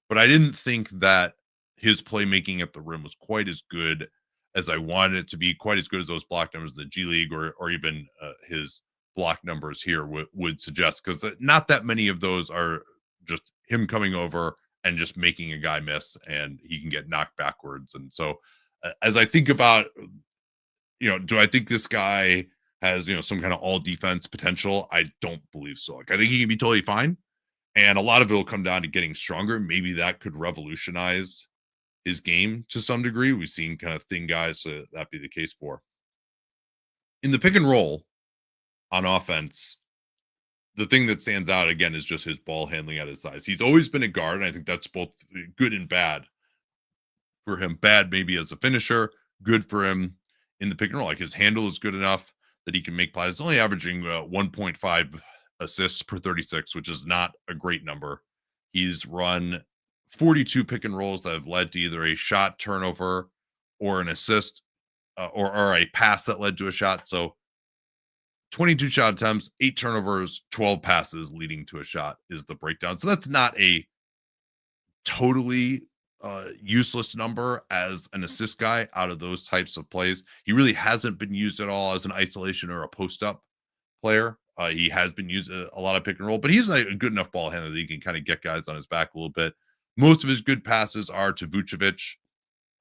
[SPEAKER 1] But I didn't think that his playmaking at the rim was quite as good as I wanted it to be, quite as good as those block numbers in the G League, or even his block numbers here would suggest, because not that many of those are just him coming over and just making a guy miss and he can get knocked backwards. And so as I think about, do I think this guy has, some kind of all defense potential? I don't believe so. Like, I think he can be totally fine. And a lot of it will come down to getting stronger. Maybe that could revolutionize his game to some degree. We've seen kind of thin guys that be the case for. In the pick and roll on offense, the thing that stands out again is just his ball handling at his size. He's always been a guard, and I think that's both good and bad for him. Bad maybe as a finisher, good for him in the pick and roll. Like his handle is good enough that he can make plays. He's only averaging 1.5 assists per 36, which is not a great number. He's run 42 pick and rolls that have led to either a shot turnover or an assist or a pass that led to a shot. So 22 shot attempts, 8 turnovers, 12 passes leading to a shot is the breakdown. So that's not a totally useless number as an assist guy out of those types of plays. He really hasn't been used at all as an isolation or a post up player. He has been used a lot of pick and roll, but he's a good enough ball handler that he can kind of get guys on his back a little bit. Most of his good passes are to Vucevic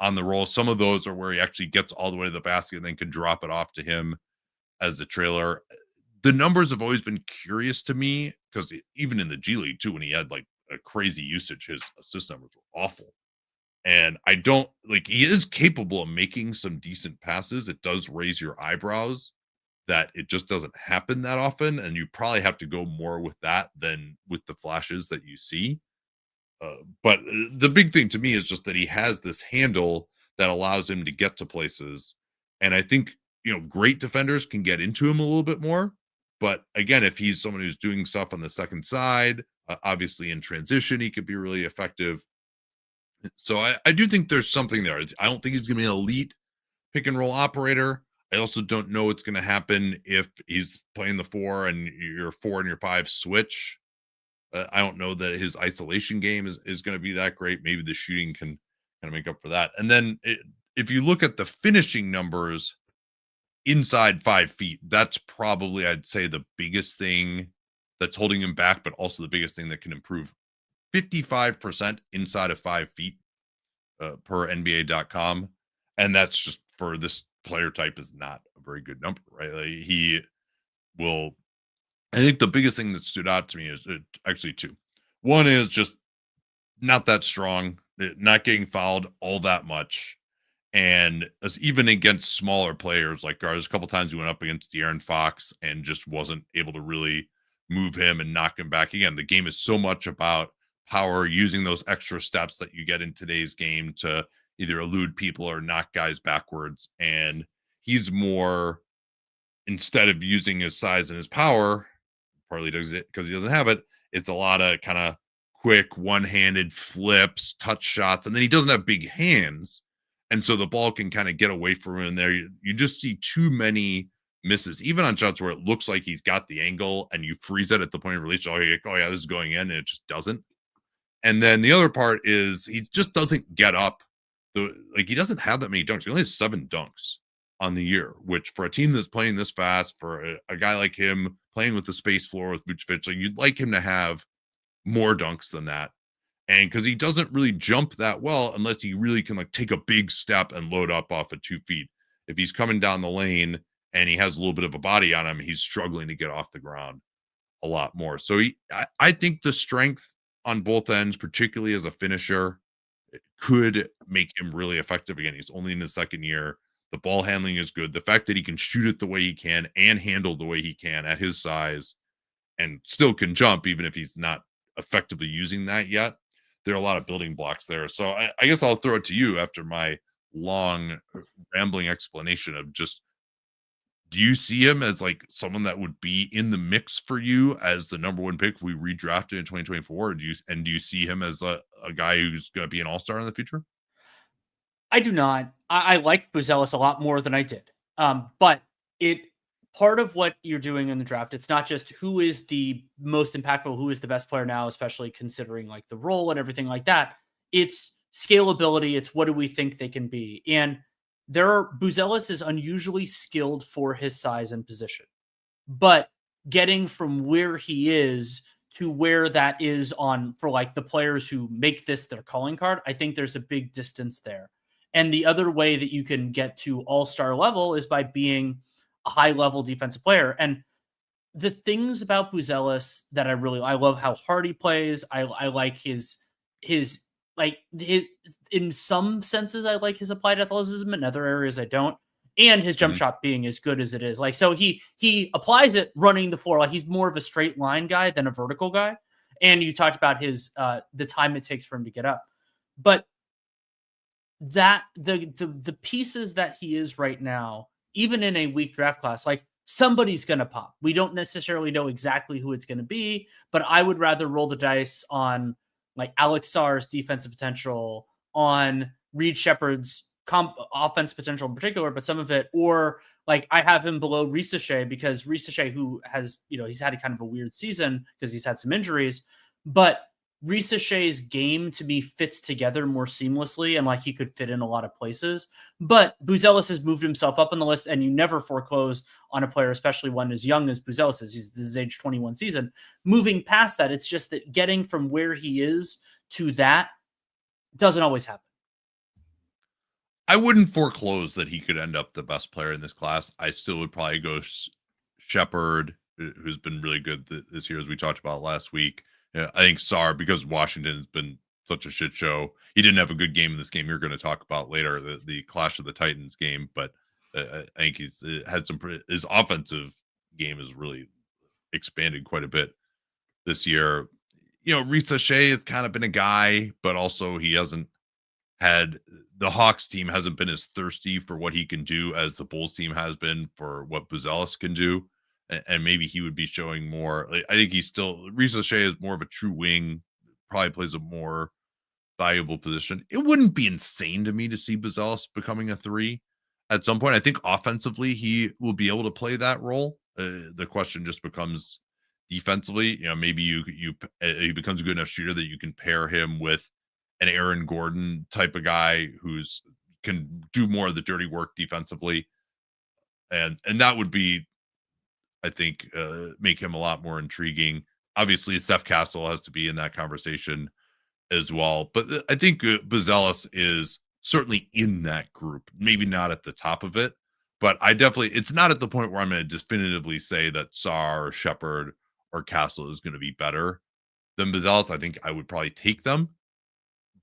[SPEAKER 1] on the roll. Some of those are where he actually gets all the way to the basket and then can drop it off to him as a trailer. The numbers have always been curious to me because even in the G League too, when he had like a crazy usage, his assist numbers were awful. And I don't like he is capable of making some decent passes. It does raise your eyebrows that it just doesn't happen that often. And you probably have to go more with that than with the flashes that you see. But the big thing to me is just that he has this handle that allows him to get to places. And I think, great defenders can get into him a little bit more. But again, if he's someone who's doing stuff on the second side, obviously in transition, he could be really effective. So I do think there's something there. I don't think he's going to be an elite pick and roll operator. I also don't know what's going to happen if he's playing the 4 and your 4 and your 5 switch. I don't know that his isolation game is going to be that great. Maybe the shooting can kind of make up for that. And then if you look at the finishing numbers inside 5 feet, that's probably, I'd say, the biggest thing that's holding him back, but also the biggest thing that can improve. 55% inside of 5 feet per NBA.com. And that's just for this player type is not a very good number, right? Like he will. I think the biggest thing that stood out to me is actually 2. One is just not that strong, not getting fouled all that much. And even against smaller players like guards, a couple times he went up against De'Aaron Fox and just wasn't able to really move him and knock him back. Again, the game is so much about power, using those extra steps that you get in today's game to either elude people or knock guys backwards. And he's more, instead of using his size and his power, partly does it because he doesn't have it. It's a lot of kind of quick one-handed flips, touch shots, and then he doesn't have big hands, and so the ball can kind of get away from him. There, you just see too many misses, even on shots where it looks like he's got the angle, and you freeze it at the point of release. Oh yeah, this is going in, and it just doesn't. And then the other part is he just doesn't get up. He doesn't have that many dunks. He only has 7 dunks on the year, which for a team that's playing this fast, for a guy like him playing with the space floor with Vucevic, like you'd like him to have more dunks than that. And because he doesn't really jump that well unless he really can like take a big step and load up off of 2 feet. If he's coming down the lane and he has a little bit of a body on him, he's struggling to get off the ground a lot more. So I think the strength on both ends, particularly as a finisher, could make him really effective. Again, he's only in his second year. The ball handling is good. The fact that he can shoot it the way he can and handle the way he can at his size and still can jump, even if he's not effectively using that yet. There are a lot of building blocks there. So I guess I'll throw it to you after my long rambling explanation of just, do you see him as like someone that would be in the mix for you as the number 1 pick if we redrafted in 2024? Or do you see him as a guy who's going to be an all-star in the future?
[SPEAKER 2] I do not. I like Buzelis a lot more than I did. But it part of what you're doing in the draft, it's not just who is the most impactful, who is the best player now, especially considering like the role and everything like that. It's scalability. It's what do we think they can be. And Buzelis is unusually skilled for his size and position. But getting from where he is to where that is on for like the players who make this their calling card, I think there's a big distance there. And the other way that you can get to all-star level is by being a high-level defensive player. And the things about Buzelis that I love how hard he plays. I like his like in some senses, I like his applied athleticism. In other areas, I don't. And his jump shot being as good as it is. Like, so he applies it running the floor. Like, he's more of a straight line guy than a vertical guy. And you talked about his the time it takes for him to get up. But that the pieces that he is right now, even in a weak draft class, like, somebody's gonna pop. We don't necessarily know exactly who it's gonna be, but I would rather roll the dice on like Alex Sarr's defensive potential, on Reed Shepard's offense potential in particular, but some of it, or like I have him below Risache because Risache, who has, he's had a kind of a weird season because he's had some injuries, but Risache's game to me fits together more seamlessly and like he could fit in a lot of places. But Buzelis has moved himself up on the list, and you never foreclose on a player, especially one as young as Buzelis is. He's his age 21 season. Moving past that, it's just that getting from where he is to that doesn't always happen.
[SPEAKER 1] I wouldn't foreclose that he could end up the best player in this class. I still would probably go Shepard, who's been really good this year, as we talked about last week. I think Sarr, because Washington has been such a shit show. He didn't have a good game in this game you're going to talk about later, the Clash of the Titans game, but I think he's had his offensive game has really expanded quite a bit this year. Risache has kind of been a guy, but also he hasn't had, the Hawks team hasn't been as thirsty for what he can do as the Bulls team has been for what Buzelis can do. And maybe he would be showing more. Like, I think he's still, Risache is more of a true wing, probably plays a more valuable position. It wouldn't be insane to me to see Buzelis becoming a 3 at some point. I think offensively he will be able to play that role. The question just becomes defensively. Maybe he becomes a good enough shooter that you can pair him with an Aaron Gordon type of guy who's can do more of the dirty work defensively, and that would be, I think, make him a lot more intriguing. Obviously, Steph Castle has to be in that conversation as well, but I think Buzelis is certainly in that group. Maybe not at the top of it, but it's not at the point where I'm going to definitively say that Sarr, or Shepard, or Castle is going to be better than Buzelis. I think I would probably take them,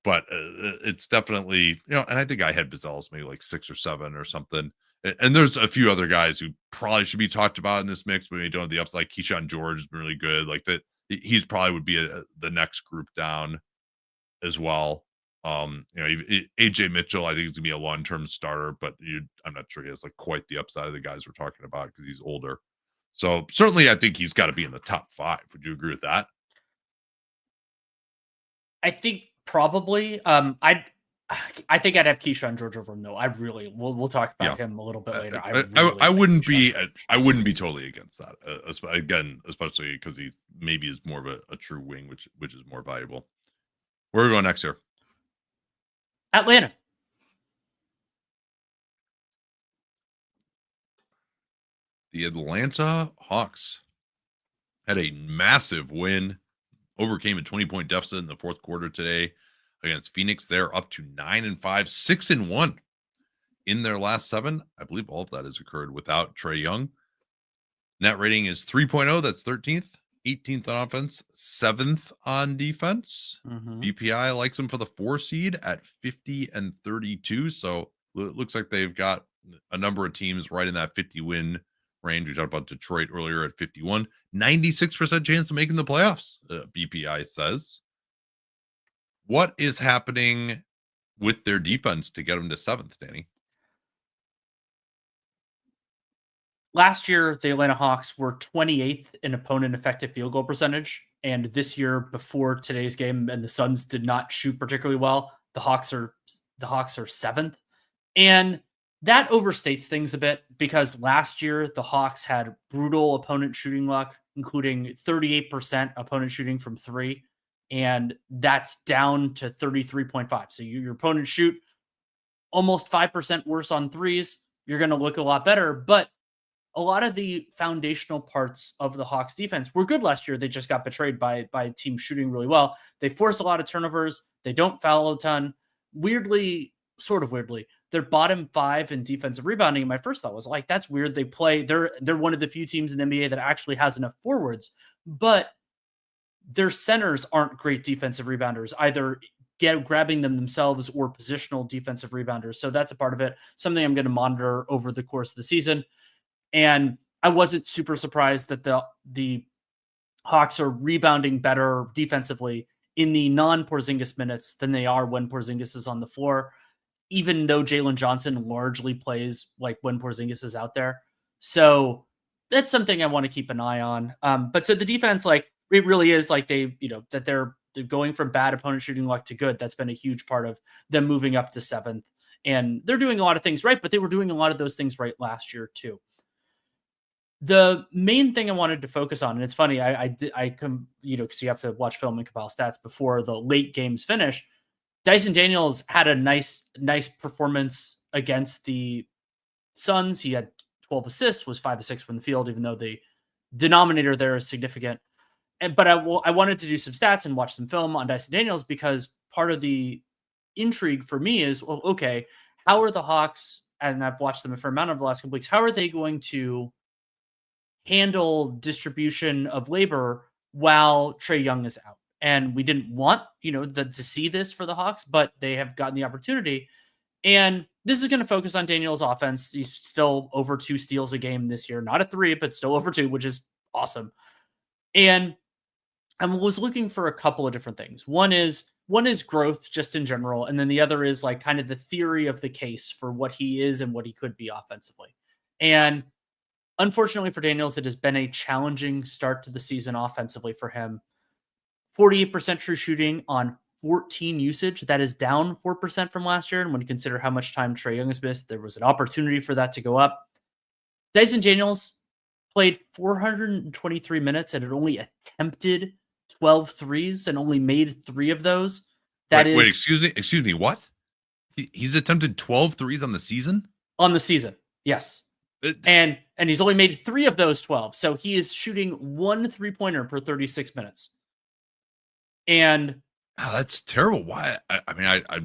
[SPEAKER 1] but it's definitely, and I think I had Buzelis maybe like 6 or 7 or something. And there's a few other guys who probably should be talked about in this mix, but they don't have the upside. Like Keyshawn George has been really good. Like that, he's probably would be the next group down as well. AJ Mitchell, I think is gonna be a long-term starter, but I'm not sure he has like quite the upside of the guys we're talking about because he's older. So certainly, I think he's got to be in the top 5. Would you agree with that?
[SPEAKER 2] I think probably. I think I'd have Keyshawn George over him, though. We'll talk about him a little bit later.
[SPEAKER 1] I wouldn't be totally against that. Again, especially because he maybe is more of a true wing, which is more valuable. Where are we going next here?
[SPEAKER 2] Atlanta.
[SPEAKER 1] The Atlanta Hawks had a massive win, overcame a 20-point deficit in the fourth quarter today against Phoenix. They're up to 9-5, 6-1 in their last 7. I believe all of that has occurred without Trae Young. Net rating is 3.0. That's 13th, 18th on offense, 7th on defense. BPI likes them for the 4 seed at 50-32. So it looks like they've got a number of teams right in that 50 win range. We talked about Detroit earlier at 51. 96% chance of making the playoffs, BPI says. What is happening with their defense to get them to 7th, Danny?
[SPEAKER 2] Last year, the Atlanta Hawks were 28th in opponent effective field goal percentage. And this year, before today's game, and the Suns did not shoot particularly well, the Hawks are 7th. And that overstates things a bit because last year, the Hawks had brutal opponent shooting luck, including 38% opponent shooting from 3. And that's down to 33.5. So your opponents shoot almost 5% worse on 3s. You're going to look a lot better. But a lot of the foundational parts of the Hawks defense were good last year. They just got betrayed by a team shooting really well. They force a lot of turnovers. They don't foul a ton. Sort of weirdly, they're bottom 5 in defensive rebounding. And my first thought was like, that's weird. They're one of the few teams in the NBA that actually has enough forwards, but their centers aren't great defensive rebounders, either grabbing them themselves or positional defensive rebounders. So that's a part of it. Something I'm going to monitor over the course of the season. And I wasn't super surprised that the Hawks are rebounding better defensively in the non-Porzingis minutes than they are when Porzingis is on the floor, even though Jalen Johnson largely plays like when Porzingis is out there. So that's something I want to keep an eye on. But so the defense, like, it really is like that they're going from bad opponent shooting luck to good. That's been a huge part of them moving up to 7th. And they're doing a lot of things right, but they were doing a lot of those things right last year too. The main thing I wanted to focus on, and it's funny, because you have to watch film and compile stats before the late games finish. Dyson Daniels had a nice performance against the Suns. He had 12 assists, was 5 of 6 from the field, even though the denominator there is significant. But I wanted to do some stats and watch some film on Dyson Daniels, because part of the intrigue for me is, well, okay, how are the Hawks, and I've watched them a fair amount over the last couple weeks, how are they going to handle distribution of labor while Trae Young is out? And we didn't want, to see this for the Hawks, but they have gotten the opportunity. And this is going to focus on Daniels' offense. He's still over 2 steals a game this year. Not at 3, but still over 2, which is awesome. And I was looking for a couple of different things. One is growth just in general. And then the other is like kind of the theory of the case for what he is and what he could be offensively. And unfortunately for Daniels, it has been a challenging start to the season offensively for him. 48% true shooting on 14 usage. That is down 4% from last year. And when you consider how much time Trae Young has missed, there was an opportunity for that to go up. Dyson Daniels played 423 minutes and had only attempted 12 threes and only made 3 of those.
[SPEAKER 1] Wait, excuse me, what? He's attempted 12 threes on the season?
[SPEAKER 2] On the season, yes. And he's only made 3 of those 12. So he is shooting 1 3-pointer per 36 minutes. And
[SPEAKER 1] that's terrible. Why? I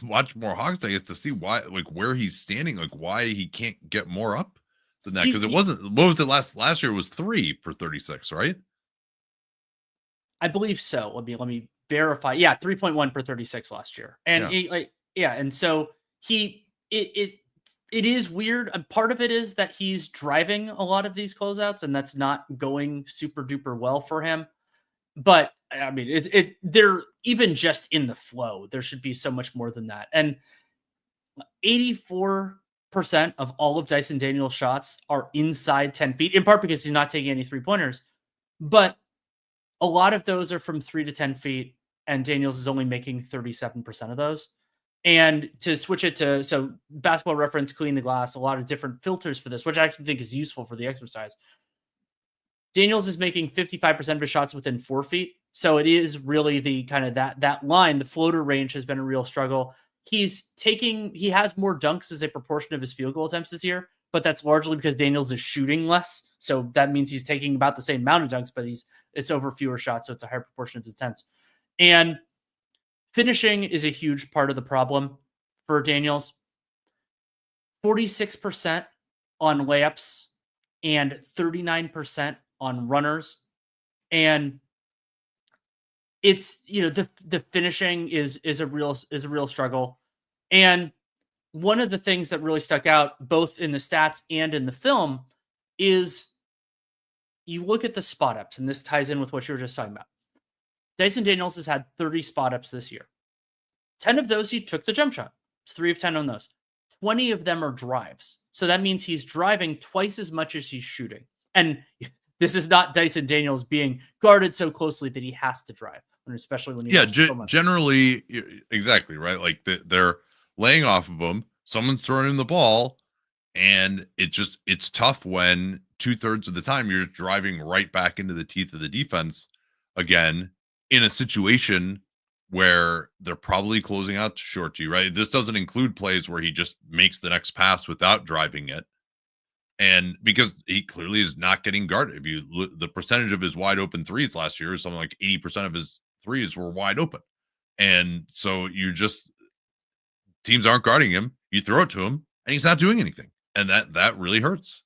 [SPEAKER 1] watch more Hawks, I guess, to see why, like, where he's standing, like why he can't get more up than that. Because it wasn't, what was it last year? Was 3 per 36, right?
[SPEAKER 2] I believe so. Let me verify. Yeah, 3.1 per 36 last year. And and so it is weird. Part of it is that he's driving a lot of these closeouts, and that's not going super duper well for him. But I mean, they're even just in the flow. There should be so much more than that. And 84% of all of Dyson Daniels' shots are inside 10 feet, in part because he's not taking any 3-pointers. But a lot of those are from 3 to 10 feet, and Daniels is only making 37% of those. And to switch it to, so Basketball Reference, Clean the Glass, a lot of different filters for this, which I actually think is useful for the exercise. Daniels is making 55% of his shots within 4 feet. So it is really the kind of that line. The floater range has been a real struggle. He has more dunks as a proportion of his field goal attempts this year, but that's largely because Daniels is shooting less. So that means he's taking about the same amount of dunks, but it's over fewer shots. So it's a higher proportion of his attempts. And finishing is a huge part of the problem for Daniels. 46% on layups and 39% on runners. And it's, the finishing is a real struggle. And one of the things that really stuck out both in the stats and in the film is you look at the spot ups, and this ties in with what you were just talking about. Dyson Daniels has had 30 spot ups this year. 10 of those he took the jump shot. It's 3 of 10 on those. 20 of them are drives. So that means he's driving twice as much as he's shooting. And this is not Dyson Daniels being guarded so closely that he has to drive, especially when
[SPEAKER 1] generally, exactly, right? Like they're laying off of him. Someone's throwing him the ball, and it's tough when 2/3 of the time you're just driving right back into the teeth of the defense again in a situation where they're probably closing out to short to you, right? This doesn't include plays where he just makes the next pass without driving it. And because he clearly is not getting guarded. If you look, the percentage of his wide open threes last year, something like 80% of his threes were wide open. And so teams aren't guarding him. You throw it to him and he's not doing anything. And that really hurts.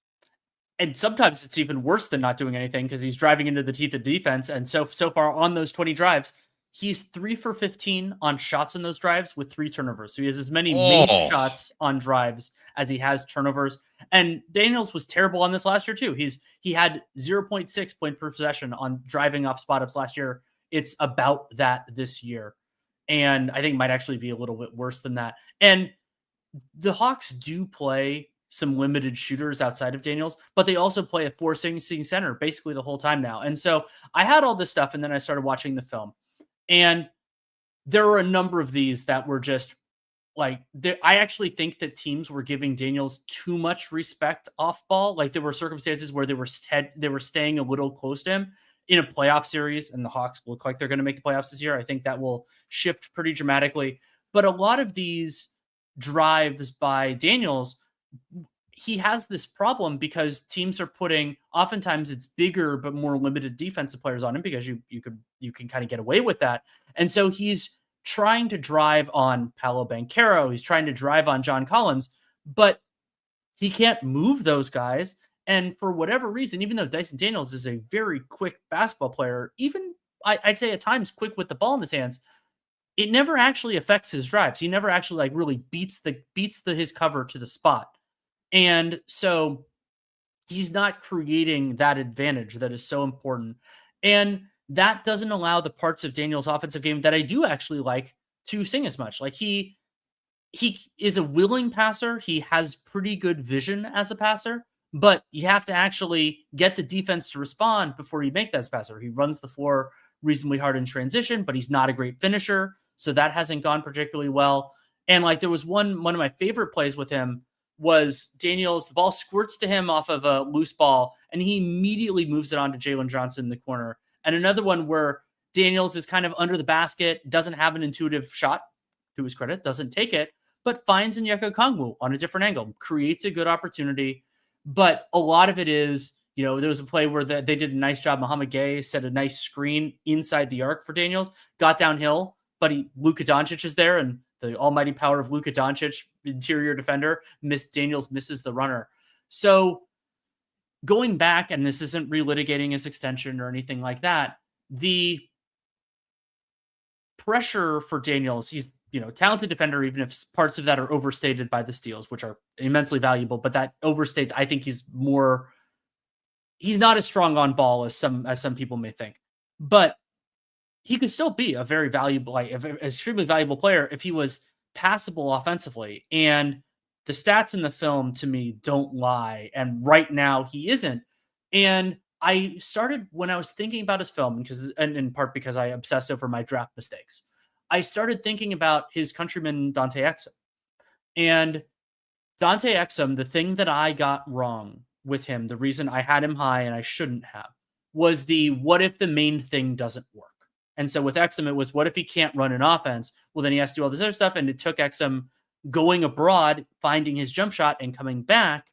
[SPEAKER 2] And sometimes it's even worse than not doing anything because he's driving into the teeth of defense. And so far on those 20 drives, He's 3 for 15 on shots in those drives with 3 turnovers. So he has as many made
[SPEAKER 1] Oh,
[SPEAKER 2] shots on drives as he has turnovers. And Daniels was terrible on this last year too. He had 0.6 point per possession on driving off spot ups last year. It's about that this year. And I think it might actually be a little bit worse than that. And the Hawks do play some limited shooters outside of Daniels, but they also play a 4-6 center basically the whole time now. And so I had all this stuff and then I started watching the film. And there were a number of these that were just like, I actually think that teams were giving Daniels too much respect off ball. Like there were circumstances where they were staying a little close to him in a playoff series, and the Hawks look like they're going to make the playoffs this year. I think that will shift pretty dramatically. But a lot of these drives by Daniels, he has this problem because teams are putting, oftentimes it's bigger but more limited defensive players on him because you can kind of get away with that. And so he's trying to drive on Paolo Banchero, he's trying to drive on John Collins, but he can't move those guys. And for whatever reason, even though Dyson Daniels is a very quick basketball player, even I'd say at times quick with the ball in his hands, it never actually affects his drives. He never actually like really beats his cover to the spot. And so he's not creating that advantage that is so important. And that doesn't allow the parts of Daniel's offensive game that I do actually like to sing as much. Like he is a willing passer. He has pretty good vision as a passer, but you have to actually get the defense to respond before you make that as a passer. He runs the floor reasonably hard in transition, but he's not a great finisher. So that hasn't gone particularly well. And like there was one of my favorite plays with him was Daniels, the ball squirts to him off of a loose ball, and he immediately moves it on to Jalen Johnson in the corner. And another one where Daniels is kind of under the basket, doesn't have an intuitive shot, to his credit, doesn't take it, but finds Onyeka Okongwu on a different angle, creates a good opportunity. But a lot of it is, there was a play where they did a nice job. Muhammad Gay set a nice screen inside the arc for Daniels, got downhill, but Luka Doncic is there, and the almighty power of Luka Doncic, interior defender, Daniels misses the runner. So going back, and this isn't relitigating his extension or anything like that, the pressure for Daniels, he's talented defender, even if parts of that are overstated by the steals, which are immensely valuable, but that overstates, I think he's not as strong on ball as some people may think. But he could still be a very valuable, extremely valuable player if he was passable offensively. And the stats in the film to me don't lie. And right now he isn't. And I started when I was thinking about his film, and in part because I obsessed over my draft mistakes, I started thinking about his countryman, Dante Exum. And Dante Exum, the thing that I got wrong with him, the reason I had him high and I shouldn't have, was what if the main thing doesn't work? And so with Exum, it was, what if he can't run an offense? Well, then he has to do all this other stuff. And it took Exum going abroad, finding his jump shot, and coming back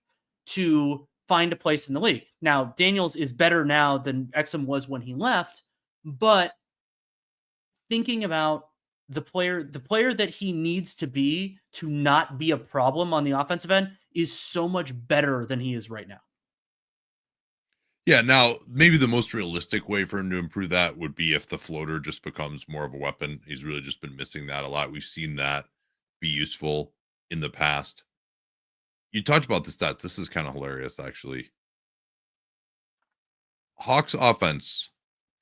[SPEAKER 2] to find a place in the league. Now, Daniels is better now than Exum was when he left. But thinking about the player that he needs to be to not be a problem on the offensive end is so much better than he is right now.
[SPEAKER 1] Yeah, now maybe the most realistic way for him to improve that would be if the floater just becomes more of a weapon. He's really just been missing that a lot. We've seen that be useful in the past. You talked about the stats. This is kind of hilarious, actually. Hawks offense,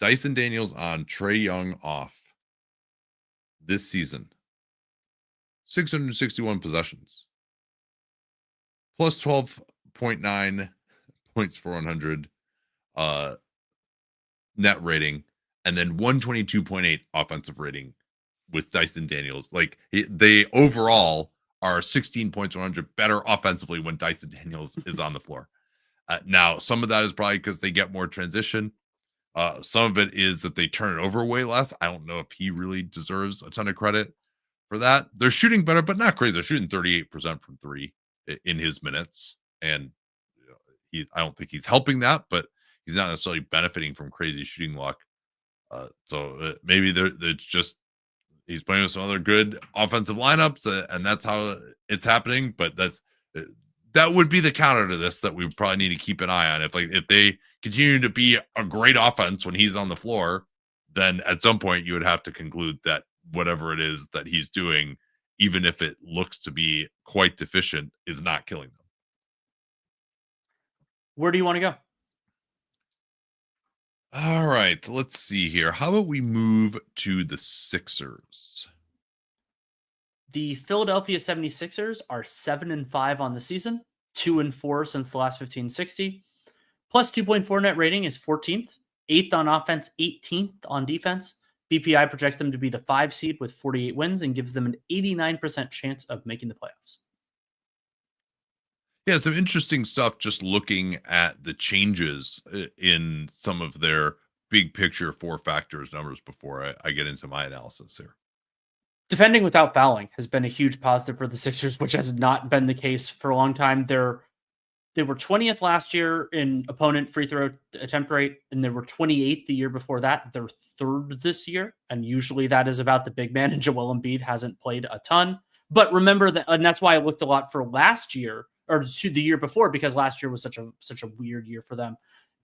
[SPEAKER 1] Dyson Daniels on, Trae Young off. This season, 661 possessions, plus 12.9 points per 100. Net rating, and then 122.8 offensive rating with Dyson Daniels. Like they overall are 16 points 100 better offensively when Dyson Daniels is on the floor. Now, some of that is probably because they get more transition. Some of it is that they turn it over way less. I don't know if he really deserves a ton of credit for that. They're shooting better, but not crazy. They're shooting 38% from three in his minutes, and I don't think he's helping that, but he's not necessarily benefiting from crazy shooting luck. So maybe it's just he's playing with some other good offensive lineups, and that's how it's happening. But that would be the counter to this that we probably need to keep an eye on. If they continue to be a great offense when he's on the floor, then at some point you would have to conclude that whatever it is that he's doing, even if it looks to be quite deficient, is not killing them.
[SPEAKER 2] Where do you want to go?
[SPEAKER 1] All right, let's see here. How about we move to the Sixers?
[SPEAKER 2] The Philadelphia 76ers are 7-5 on the season, 2-4 since the last 15-60. Plus 2.4 net rating is 14th, 8th on offense, 18th on defense. BPI projects them to be the 5 seed with 48 wins and gives them an 89% chance of making the playoffs.
[SPEAKER 1] Yeah, some interesting stuff just looking at the changes in some of their big picture 4 factors numbers before I get into my analysis here.
[SPEAKER 2] Defending without fouling has been a huge positive for the Sixers, which has not been the case for a long time. They were 20th last year in opponent free throw attempt rate, and they were 28th the year before that. They're 3rd this year, and usually that is about the big man, and Joel Embiid hasn't played a ton. But remember that, and that's why I looked a lot for last year, or to the year before, because last year was such a weird year for them.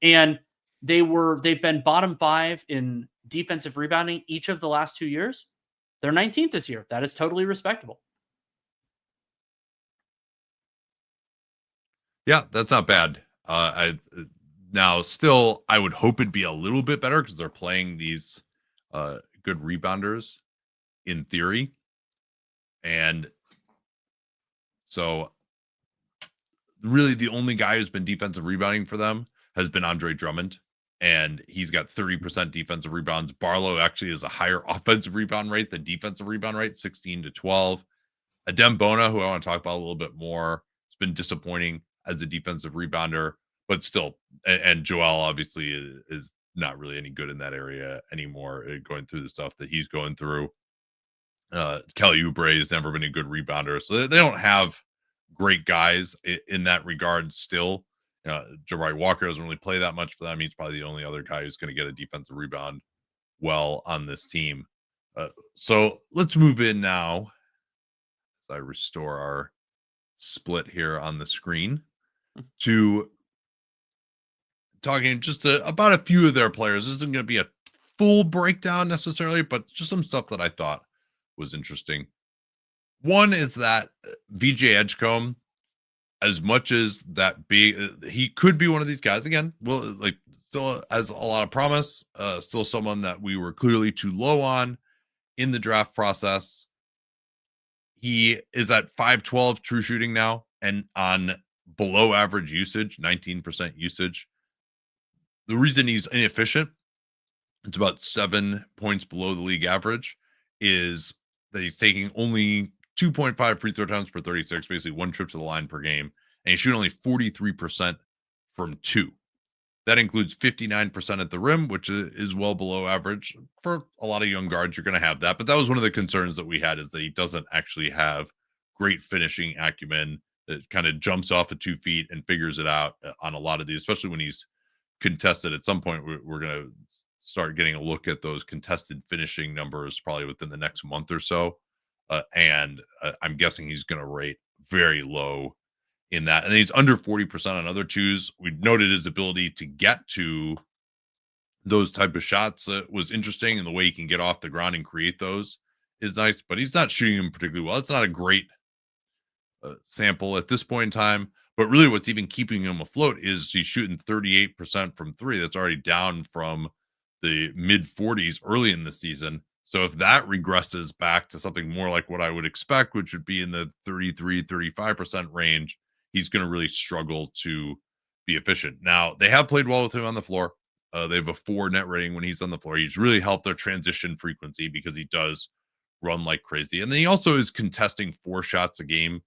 [SPEAKER 2] And they've been bottom 5 in defensive rebounding each of the last 2 years. They're 19th this year. That is totally respectable.
[SPEAKER 1] Yeah, that's not bad. Now still I would hope it'd be a little bit better because they're playing these good rebounders in theory. And so really the only guy who's been defensive rebounding for them has been Andre Drummond, and he's got 30% defensive rebounds. Barlow actually has a higher offensive rebound rate than defensive rebound rate, 16-12. Adem Bona, who I want to talk about a little bit more, has been disappointing as a defensive rebounder, but still, and Joel obviously is not really any good in that area anymore, going through the stuff that he's going through. Kelly Oubre has never been a good rebounder, so they don't have great guys in that regard still. Jabari Walker doesn't really play that much for them. He's probably the only other guy who's going to get a defensive rebound well on this team. So let's move in now as I restore our split here on the screen to talking just about a few of their players. This isn't going to be a full breakdown necessarily, but just some stuff that I thought was interesting. One is that VJ Edgecombe, as much as that he could be one of these guys again, well, like still has a lot of promise, still someone that we were clearly too low on in the draft process. He is at 512 true shooting now and on below average usage, 19% usage. The reason he's inefficient, it's about 7 points below the league average, is that he's taking only 2.5 free throw attempts per 36, basically 1 trip to the line per game, and he's shooting only 43% from 2. That includes 59% at the rim, which is well below average. For a lot of young guards, you're going to have that, but that was one of the concerns that we had, is that he doesn't actually have great finishing acumen that kind of jumps off of 2 feet and figures it out on a lot of these, especially when he's contested. At some point, we're going to start getting a look at those contested finishing numbers probably within the next month or so. And I'm guessing he's going to rate very low in that. And he's under 40% on other twos. We noted his ability to get to those type of shots was interesting, and the way he can get off the ground and create those is nice, but he's not shooting them particularly well. It's not a great sample at this point in time, but really what's even keeping him afloat is he's shooting 38% from 3. That's already down from the mid 40s early in the season. So if that regresses back to something more like what I would expect, which would be in the 33-35% range, he's going to really struggle to be efficient. Now, they have played well with him on the floor. They have a 4 net rating when he's on the floor. He's really helped their transition frequency because he does run like crazy. And then he also is contesting 4 shots a game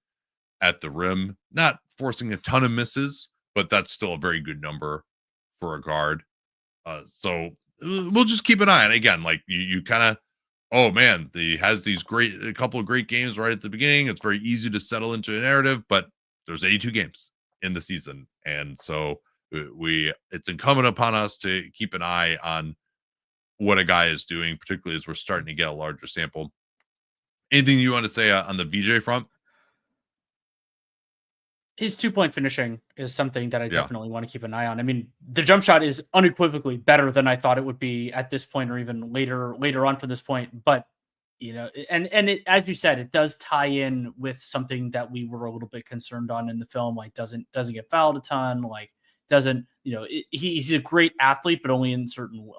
[SPEAKER 1] at the rim, not forcing a ton of misses, but that's still a very good number for a guard. So we'll just keep an eye on it. Again, like you kind of, oh man, he has a couple of great games right at the beginning. It's very easy to settle into a narrative, but there's 82 games in the season. And so it's incumbent upon us to keep an eye on what a guy is doing, particularly as we're starting to get a larger sample. Anything you want to say on the VJ front?
[SPEAKER 2] His 2-point finishing is something that I
[SPEAKER 1] Yeah.
[SPEAKER 2] definitely want to keep an eye on. I mean, the jump shot is unequivocally better than I thought it would be at this point, or even later on from this point. But and it, as you said, it does tie in with something that we were a little bit concerned on in the film. Like doesn't get fouled a ton. Like doesn't he's a great athlete, but only in certain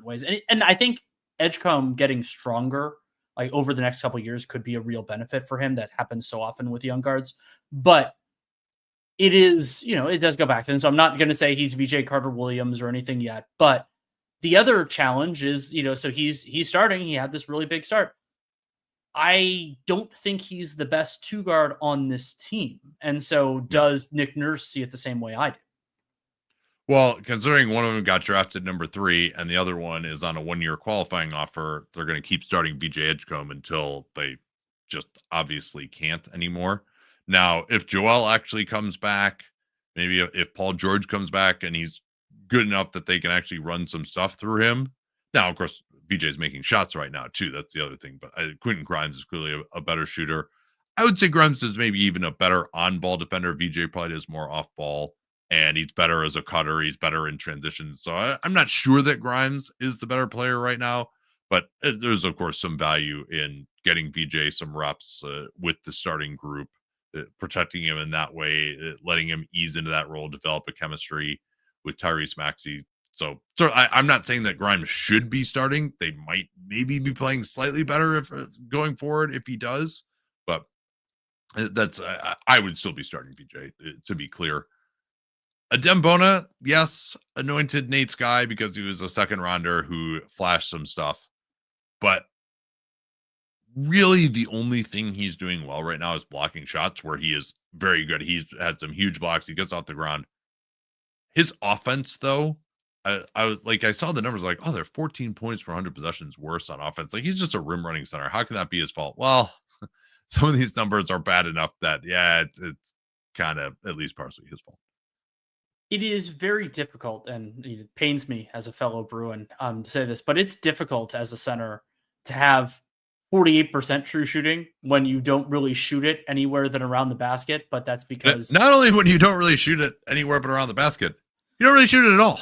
[SPEAKER 2] ways. And I think Edgecombe getting stronger like over the next couple of years could be a real benefit for him. That happens so often with young guards, but it is, it does go back. And so I'm not going to say he's VJ Carter Williams or anything yet, but the other challenge is, so he's starting, he had this really big start. I don't think he's the best 2 guard on this team. And so does Nick Nurse see it the same way I do?
[SPEAKER 1] Well, considering one of them got drafted number 3 and the other one is on a 1-year qualifying offer, they're going to keep starting BJ Edgecombe until they just obviously can't anymore. Now, if Joel actually comes back, maybe if Paul George comes back and he's good enough that they can actually run some stuff through him. Now, of course, BJ is making shots right now too. That's the other thing. But Quentin Grimes is clearly a better shooter. I would say Grimes is maybe even a better on-ball defender. VJ probably does more off-ball, and he's better as a cutter. He's better in transition. So I'm not sure that Grimes is the better player right now, but there's, of course, some value in getting VJ some reps with the starting group, protecting him in that way, letting him ease into that role, develop a chemistry with Tyrese Maxey. So I'm not saying that Grimes should be starting. They might maybe be playing slightly better if going forward if he does, but that's I would still be starting VJ to be clear. Adem Bona, yes, anointed Nate's guy because he was a second rounder who flashed some stuff, but really the only thing he's doing well right now is blocking shots, where he is very good. He's had some huge blocks. He gets off the ground. His offense, though, I was like, I saw the numbers like, oh, they're 14 points per 100 possessions worse on offense. Like, he's just a rim running center. How can that be his fault? Well, some of these numbers are bad enough that, yeah, it's kind of at least partially his fault.
[SPEAKER 2] It is very difficult, and it pains me as a fellow Bruin to say this, but it's difficult as a center to have 48% true shooting when you don't really shoot it anywhere than around the basket. But that's because
[SPEAKER 1] not only when you don't really shoot it anywhere but around the basket, you don't really shoot it at all.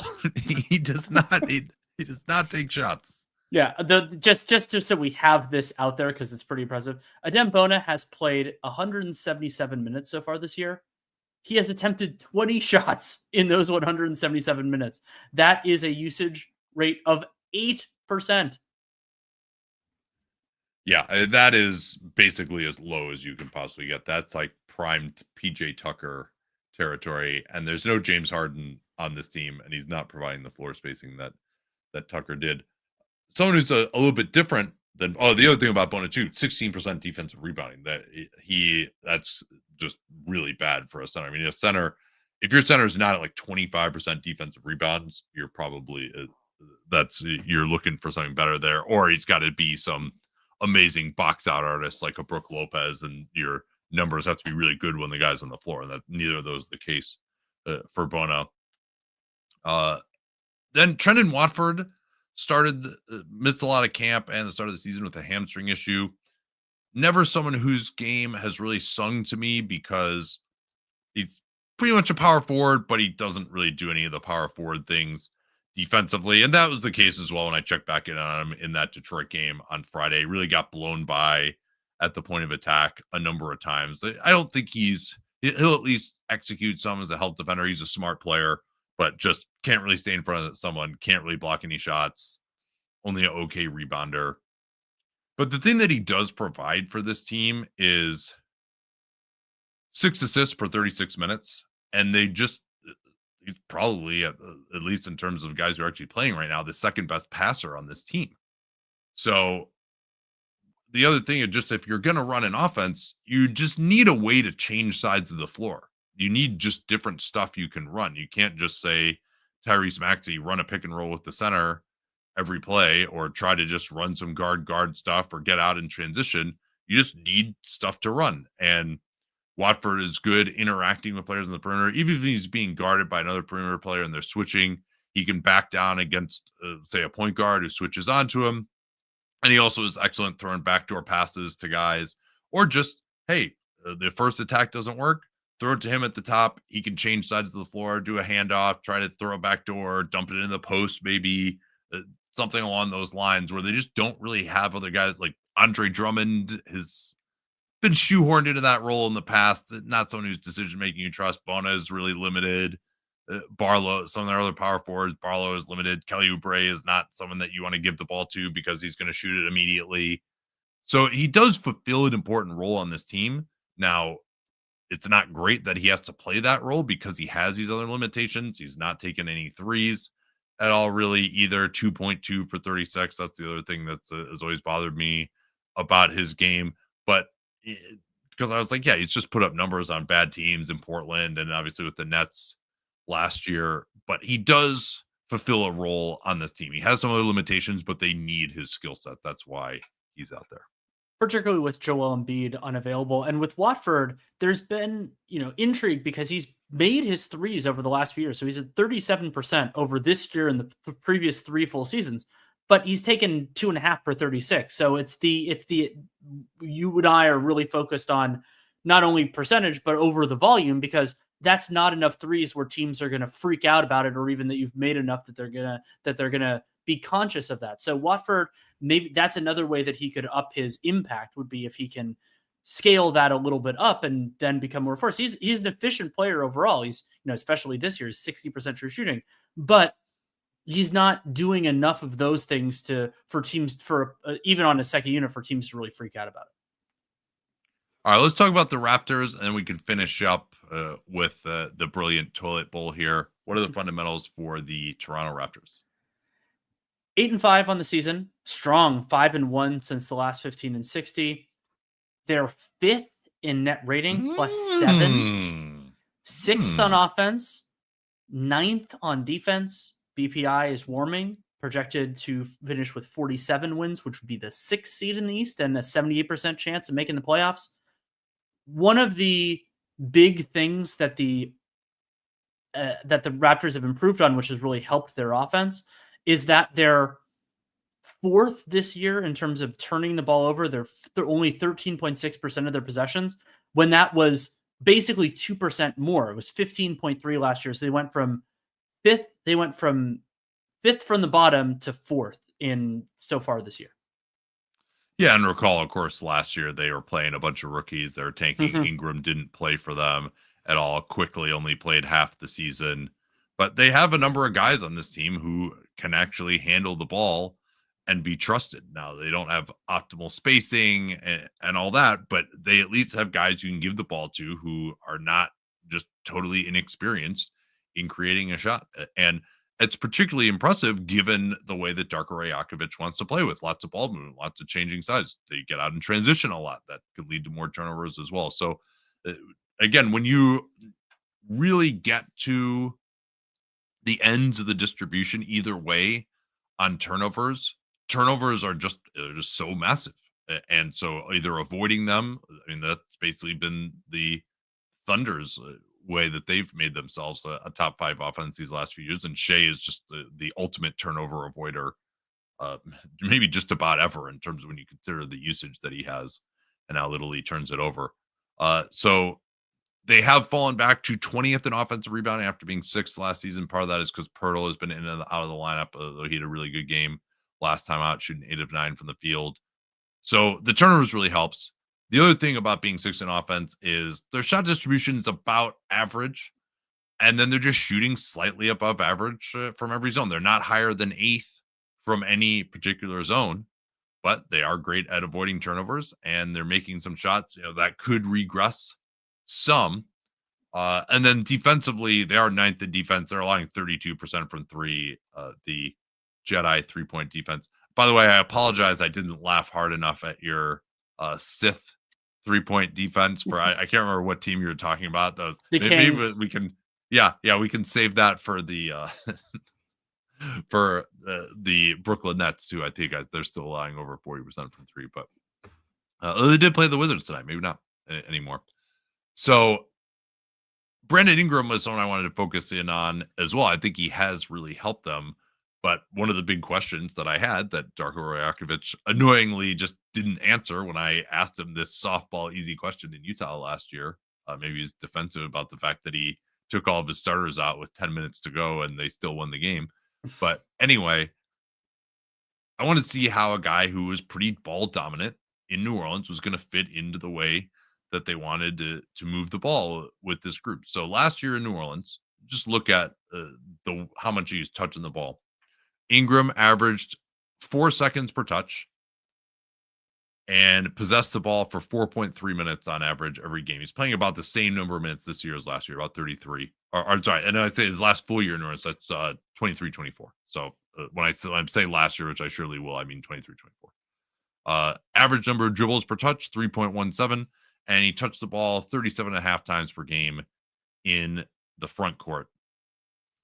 [SPEAKER 1] He does not. He does not take shots.
[SPEAKER 2] Yeah, just so we have this out there because it's pretty impressive. Adem Bona has played 177 minutes so far this year. He has attempted 20 shots in those 177 minutes. That is a usage rate of 8%.
[SPEAKER 1] Yeah, that is basically as low as you can possibly get. That's like primed PJ Tucker territory, and there's no James Harden on this team, and he's not providing the floor spacing that Tucker did. Someone who's a little bit different than the other thing about Bona too, 16% defensive rebounding. That's just really bad for a center. I mean, a center, if your center is not at like 25% defensive rebounds, you're probably you're looking for something better there, or he's got to be some amazing box out artist like a Brook Lopez, and your numbers have to be really good when the guy's on the floor, and that neither of those is the case for Bona. Then Trendon Watford missed a lot of camp and the start of the season with a hamstring issue. Never someone whose game has really sung to me because he's pretty much a power forward, but he doesn't really do any of the power forward things defensively. And that was the case as well when I checked back in on him in that Detroit game on Friday. He really got blown by at the point of attack a number of times. I don't think he'll at least execute some as a help defender. He's a smart player, but just can't really stay in front of someone, can't really block any shots, only an okay rebounder. But the thing that he does provide for this team is 6 assists per 36 minutes. And he's probably, at least in terms of guys who are actually playing right now, the second best passer on this team. So the other thing is just if you're going to run an offense, you just need a way to change sides of the floor. You need just different stuff you can run. You can't just say, Tyrese Maxey, run a pick and roll with the center every play, or try to just run some guard stuff or get out in transition. You just need stuff to run. And Watford is good interacting with players on the perimeter. Even if he's being guarded by another perimeter player and they're switching, he can back down against, say, a point guard who switches onto him. And he also is excellent throwing backdoor passes to guys, or just, hey, the first attack doesn't work. throw it to him at the top. He can change sides of the floor, do a handoff, try to throw a back door, dump it in the post, maybe something along those lines where they just don't really have other guys. Like Andre Drummond has been shoehorned into that role in the past. Not someone whose decision making you trust. Bona is really limited. Barlow, some of their other power forwards, Barlow is limited. Kelly Oubre is not someone that you want to give the ball to because he's going to shoot it immediately. So he does fulfill an important role on this team. Now, it's not great that he has to play that role because he has these other limitations. He's not taking any threes at all, really, either 2.2 for 36. That's the other thing that's has always bothered me about his game. But because I was like, yeah, he's just put up numbers on bad teams in Portland and obviously with the Nets last year. But he does fulfill a role on this team. He has some other limitations, but they need his skill set. That's why he's out there.
[SPEAKER 2] Particularly with Joel Embiid unavailable. And with Watford, there's been, intrigue because he's made his threes over the last few years. So he's at 37% over this year and the previous 3 full seasons, but he's taken 2.5 per 36. So it's the you and I are really focused on not only percentage, but over the volume, because that's not enough threes where teams are going to freak out about it, or even that you've made enough that they're going to be conscious of that. So Watford, maybe that's another way that he could up his impact, would be if he can scale that a little bit up and then become more force. He's an efficient player overall. He's, especially this year, 60% true shooting, but he's not doing enough of those things for teams, even on a second unit, for teams to really freak out about it.
[SPEAKER 1] All right, let's talk about the Raptors, and we can finish up with the brilliant toilet bowl here. What are the fundamentals for the Toronto Raptors?
[SPEAKER 2] 8-5 on the season, strong 5-1 since the last 15 and 60. They're 5th in net rating, +7. 6th on offense, 9th on defense. BPI is warming, projected to finish with 47 wins, which would be the 6th seed in the East and a 78% chance of making the playoffs. One of the big things that the Raptors have improved on, which has really helped their offense, is that they're 4th this year in terms of turning the ball over. They're only 13.6% of their possessions, when that was basically 2% more. It was 15.3 last year. So they went from 5th. They went from 5th from the bottom to 4th in so far this year.
[SPEAKER 1] Yeah, and recall, of course, last year they were playing a bunch of rookies. They were tanking. Ingram didn't play for them at all. Quickly only played half the season. But they have a number of guys on this team who can actually handle the ball and be trusted. Now, they don't have optimal spacing and all that, but they at least have guys you can give the ball to who are not just totally inexperienced in creating a shot. And it's particularly impressive given the way that Darko Rajakovic wants to play, with lots of ball movement, lots of changing sides. They get out in transition a lot. That could lead to more turnovers as well. So, again, when you really get to the ends of the distribution either way on turnovers are just so massive. And so either avoiding them, I mean, that's basically been the Thunder's way that they've made themselves a top 5 offense these last few years. And Shea is just the ultimate turnover avoider, maybe just about ever, in terms of when you consider the usage that he has and how little he turns it over. So they have fallen back to 20th in offensive rebounding after being 6th last season. Part of that is because Pirtle has been in and out of the lineup, though he had a really good game last time out, shooting 8 of 9 from the field. So the turnovers really helps. The other thing about being 6th in offense is their shot distribution is about average, and then they're just shooting slightly above average from every zone. They're not higher than 8th from any particular zone, but they are great at avoiding turnovers, and they're making some shots that could regress some. And then defensively, they are 9th in defense. They're allowing 32% from 3, the Jedi 3-point defense. By the way, I apologize. I didn't laugh hard enough at your Sith 3-point defense for, I can't remember what team you were talking about. Those maybe we can, we can save that for the for the Brooklyn Nets too. I think they're still allowing over 40% from 3, but they did play the Wizards tonight. Maybe not anymore. So Brandon Ingram was someone I wanted to focus in on as well. I think he has really helped them. But one of the big questions that I had that Darko Rajakovic annoyingly just didn't answer when I asked him this softball easy question in Utah last year Maybe he's defensive about the fact that he took all of his starters out with 10 minutes to go and they still won the game. But anyway, I want to see how a guy who was pretty ball dominant in New Orleans was going to fit into the way that they wanted to move the ball with this group. So last year in New Orleans, just look at the how much he's touching the ball. Ingram averaged 4 seconds per touch and possessed the ball for 4.3 minutes on average every game. He's playing about the same number of minutes this year as last year, about 33. Or sorry, and I say his last full year in New Orleans, that's 23, 24. So when I say last year, which I surely will, I mean 23, 24. Average number of dribbles per touch, 3.17, and he touched the ball 37 and a half times per game in the front court.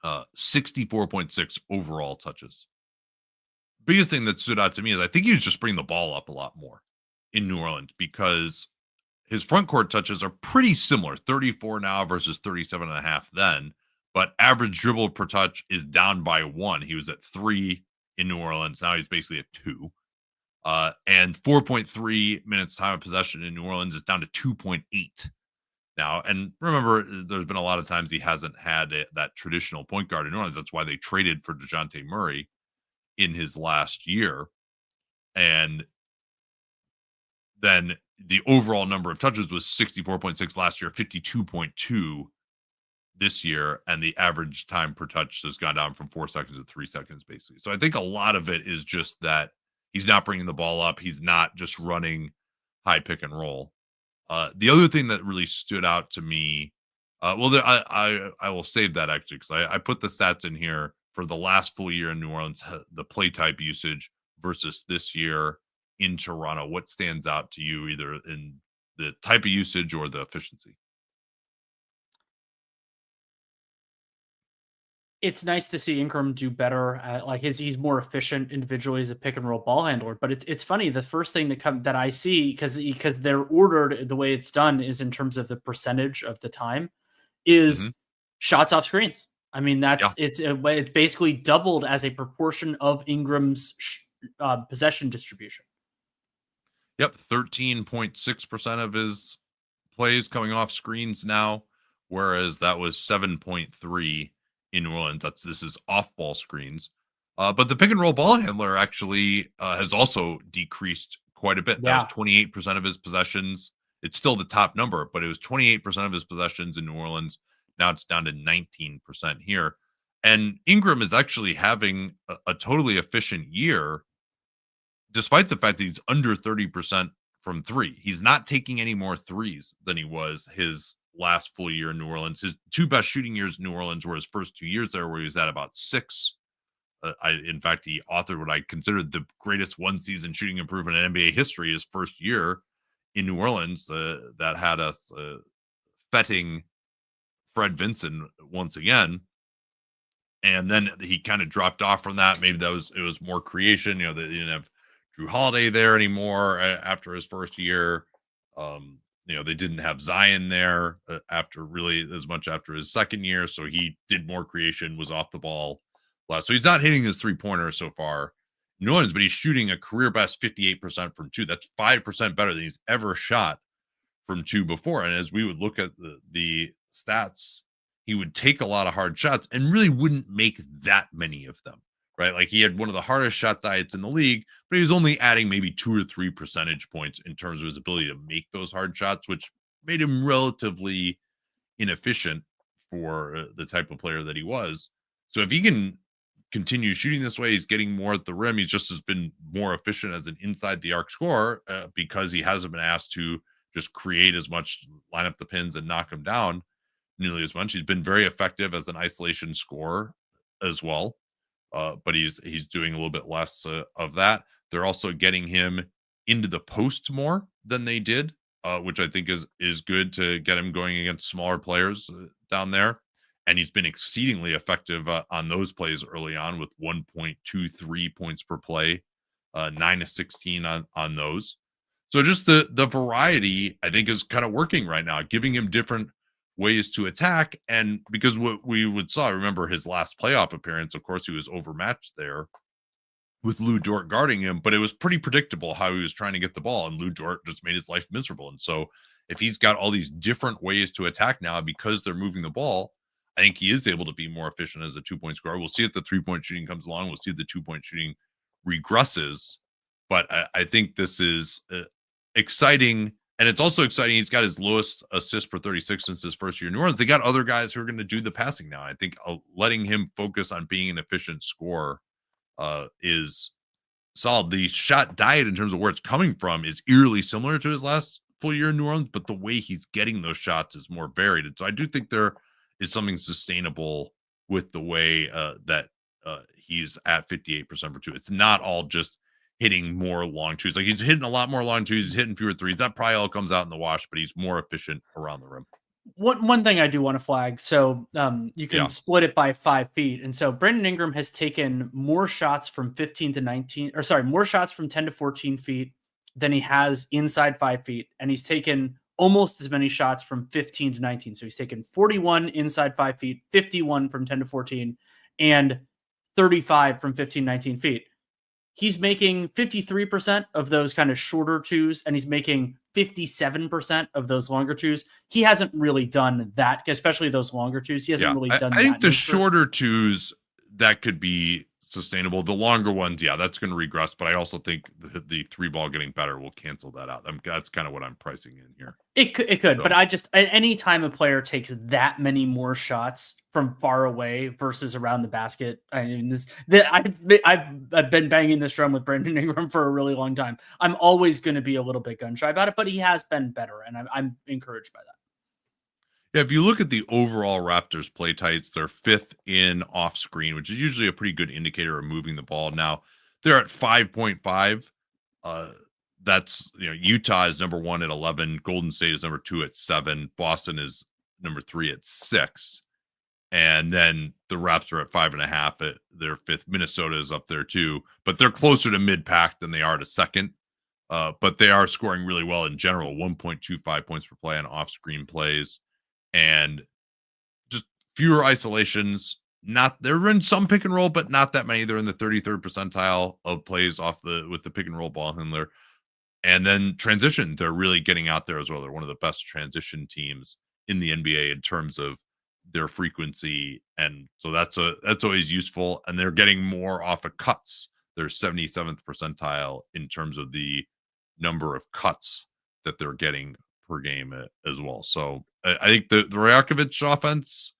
[SPEAKER 1] 64.6 overall touches. Biggest thing that stood out to me is I think he was just bringing the ball up a lot more in New Orleans because his front court touches are pretty similar, 34 now versus 37 and a half then, but average dribble per touch is down by 1. He was at 3 in New Orleans. Now he's basically at 2. And 4.3 minutes time of possession in New Orleans is down to 2.8 now. And remember, there's been a lot of times he hasn't had that traditional point guard in New Orleans. That's why they traded for DeJounte Murray in his last year. And then the overall number of touches was 64.6 last year, 52.2 this year, and the average time per touch has gone down from 4 seconds to 3 seconds, basically. So I think a lot of it is just that he's not bringing the ball up. He's not just running high pick and roll. The other thing that really stood out to me, I will save that actually because I put the stats in here for the last full year in New Orleans, the play type usage versus this year in Toronto. What stands out to you either in the type of usage or the efficiency?
[SPEAKER 2] It's nice to see Ingram do better. He's more efficient individually as a pick and roll ball handler. But it's funny. The first thing that I see because they're ordered the way it's done is in terms of the percentage of the time is shots off screens. I mean it's basically doubled as a proportion of Ingram's possession distribution.
[SPEAKER 1] Yep, 13.6% of his plays coming off screens now, whereas that was 7.3 in New Orleans. This is off-ball screens. But the pick and roll ball handler actually has also decreased quite a bit. That was 28% of his possessions. It's still the top number, but it was 28% of his possessions in New Orleans. Now it's down to 19% here. And Ingram is actually having a totally efficient year, despite the fact that he's under 30% from 3. He's not taking any more threes than he was his last full year in New Orleans. His 2 best shooting years in New Orleans were his first 2 years there, where he was at about 6. In fact, he authored what I considered the greatest one-season shooting improvement in NBA history his first year in New Orleans. That had us fetting Fred Vinson once again. And then he kind of dropped off from that. Maybe it was more creation. They didn't have Drew Holiday there anymore after his first year. They didn't have Zion there after his second year. So he did more creation, was off the ball less. So he's not hitting his 3-pointer so far in New Orleans, but he's shooting a career best 58% from 2. That's 5% better than he's ever shot from 2 before. And as we would look at the stats, he would take a lot of hard shots and really wouldn't make that many of them, right? Like he had one of the hardest shot diets in the league, but he was only adding maybe 2 or 3 percentage points in terms of his ability to make those hard shots, which made him relatively inefficient for the type of player that he was. So if he can continue shooting this way, he's getting more at the rim. He's just has been more efficient as an inside the arc scorer because he hasn't been asked to just create as much, line up the pins and knock them down nearly as much. He's been very effective as an isolation scorer as well. But he's doing a little bit less of that. They're also getting him into the post more than they did, which I think is good to get him going against smaller players down there. And he's been exceedingly effective on those plays early on with 1.23 points per play, 9 to 16 on those. So just the variety, I think, is kind of working right now, giving him different ways to attack. And because what we saw, remember his last playoff appearance, of course, he was overmatched there with Lou Dort guarding him, but it was pretty predictable how he was trying to get the ball, and Lou Dort just made his life miserable. And so if he's got all these different ways to attack now because they're moving the ball, I think he is able to be more efficient as a 2-point scorer. We'll see if the 3-point shooting comes along. We'll see if the 2-point shooting regresses. But I think this is exciting. And it's also exciting. He's got his lowest assist per 36 since his first year in New Orleans. They got other guys who are going to do the passing now. I think letting him focus on being an efficient scorer is solid. The shot diet in terms of where it's coming from is eerily similar to his last full year in New Orleans, but the way he's getting those shots is more varied. And so I do think there is something sustainable with the way that he's at 58% for two. It's not all just hitting more long twos. Like he's hitting a lot more long twos, he's hitting fewer threes. That probably all comes out in the wash, but he's more efficient around the rim.
[SPEAKER 2] One thing I do want to flag, so you can split it by 5 feet. And so Brandon Ingram has taken more shots from 15 to 19, or sorry, more shots from 10 to 14 feet than he has inside 5 feet. And he's taken almost as many shots from 15 to 19. So he's taken 41 inside 5 feet, 51 from 10 to 14, and 35 from 15 to 19 feet. He's making 53% of those kind of shorter twos, and he's making 57% of those longer twos. He hasn't really done that, especially those longer twos. He hasn't really done that.
[SPEAKER 1] I think the shorter twos, that could be sustainable. The longer ones, that's going to regress. But I also think the three ball getting better will cancel that out. That's kind of what I'm pricing in here.
[SPEAKER 2] It could, but I just, any time a player takes that many more shots from far away versus around the basket, I mean, I've been banging this drum with Brandon Ingram for a really long time. I'm always going to be a little bit gun shy about it, but he has been better, and I'm encouraged by that.
[SPEAKER 1] Yeah, if you look at the overall Raptors play types, they're 5th in off screen, which is usually a pretty good indicator of moving the ball. Now they're at 5.5. That's, Utah is number 1 at 11. Golden State is number 2 at 7. Boston is number 3 at 6. And then the Raps are at 5.5 at their 5th. Minnesota is up there too, but they're closer to mid-pack than they are to second. But they are scoring really well in general, 1.25 points per play on off-screen plays. And just fewer isolations. They're in some pick and roll, but not that many. They're in the 33rd percentile of plays with the pick and roll ball handler. And then transition, they're really getting out there as well. They're one of the best transition teams in the NBA in terms of their frequency. And so that's always useful. And they're getting more off of cuts. They're 77th percentile in terms of the number of cuts that they're getting per game as well. So I think the Rajakovic offense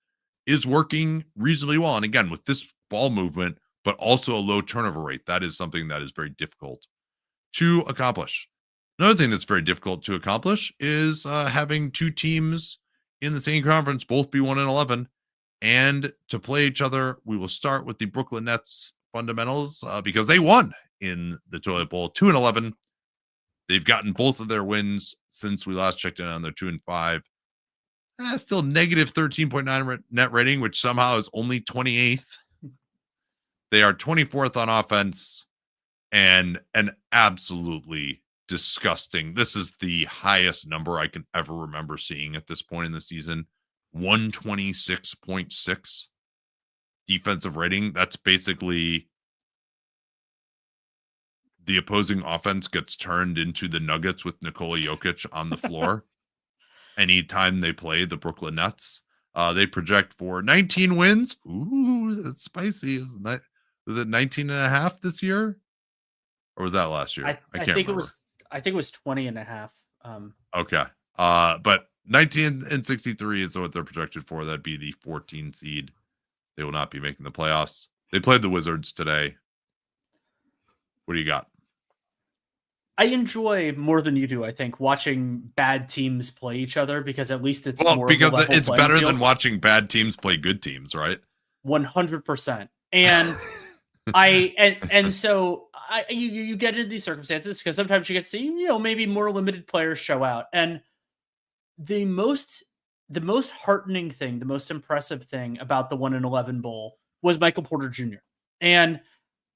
[SPEAKER 1] is working reasonably well. And again, with this ball movement, but also a low turnover rate, that is something that is very difficult to accomplish. Another thing that's very difficult to accomplish is having two teams in the same conference both be 1-11 and to play each other. We will start with the Brooklyn Nets fundamentals because they won in the Toilet Bowl, 2-11. They've gotten both of their wins since we last checked in on their 2-5. Still negative 13.9 net rating, which somehow is only 28th. They are 24th on offense and an absolutely disgusting. This is the highest number I can ever remember seeing at this point in the season. 126.6 defensive rating. That's basically the opposing offense gets turned into the Nuggets with Nikola Jokic on the floor. Anytime they play the Brooklyn Nets, they project for 19 wins. Ooh, that's spicy, isn't it? Was it 19.5 this year? Or was that last year? I can't remember.
[SPEAKER 2] I think it was 20.5.
[SPEAKER 1] Okay. But 19 and 63 is what they're projected for. That'd be the 14 seed. They will not be making the playoffs. They played the Wizards today. What do you got?
[SPEAKER 2] I enjoy more than you do, I think, watching bad teams play each other because at least it's more
[SPEAKER 1] because
[SPEAKER 2] of a level
[SPEAKER 1] it's
[SPEAKER 2] playing
[SPEAKER 1] better
[SPEAKER 2] field.
[SPEAKER 1] than watching bad teams play good teams, right?
[SPEAKER 2] 100%. And so you get into these circumstances because sometimes you get to see, maybe more limited players show out. And the most heartening thing, the most impressive thing about the 1-11 Bowl was Michael Porter Jr. And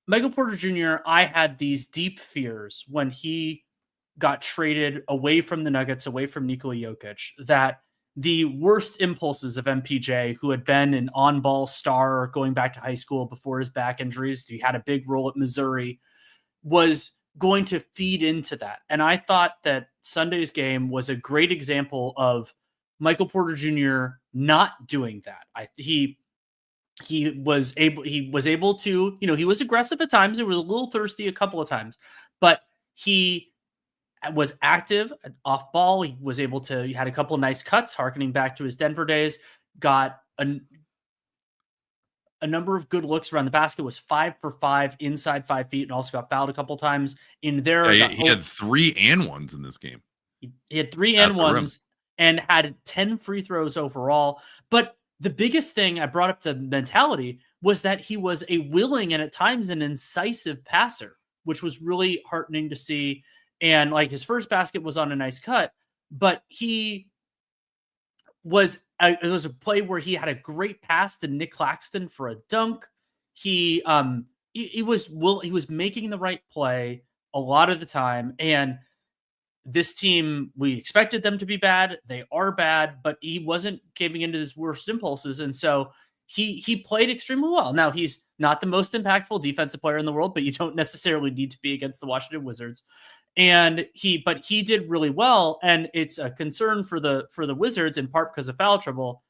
[SPEAKER 2] Michael Porter Jr., I had these deep fears when he got traded away from the Nuggets, away from Nikola Jokic, that the worst impulses of MPJ, who had been an on-ball star going back to high school before his back injuries, he had a big role at Missouri, was going to feed into that. And I thought that Sunday's game was a great example of Michael Porter Jr. not doing that. He was able to, he was aggressive at times. It was a little thirsty a couple of times, but he was active off ball. He was able to, he had a couple of nice cuts, harkening back to his Denver days, got a number of good looks around the basket, was 5 for 5 inside 5 feet, and also got fouled a couple times in there.
[SPEAKER 1] Yeah, he had 3 and 1s in this game.
[SPEAKER 2] He had 3 and 1s and had 10 free throws overall. But the biggest thing, I brought up the mentality, was that he was a willing and at times an incisive passer, which was really heartening to see. And like his first basket was on a nice cut, but it was a play where he had a great pass to Nick Claxton for a dunk. He was making the right play a lot of the time. And this team, we expected them to be bad. They are bad, but he wasn't caving into his worst impulses. And so he played extremely well. Now, he's not the most impactful defensive player in the world, but you don't necessarily need to be against the Washington Wizards. And he did really well. And it's a concern for the Wizards, in part because of foul trouble,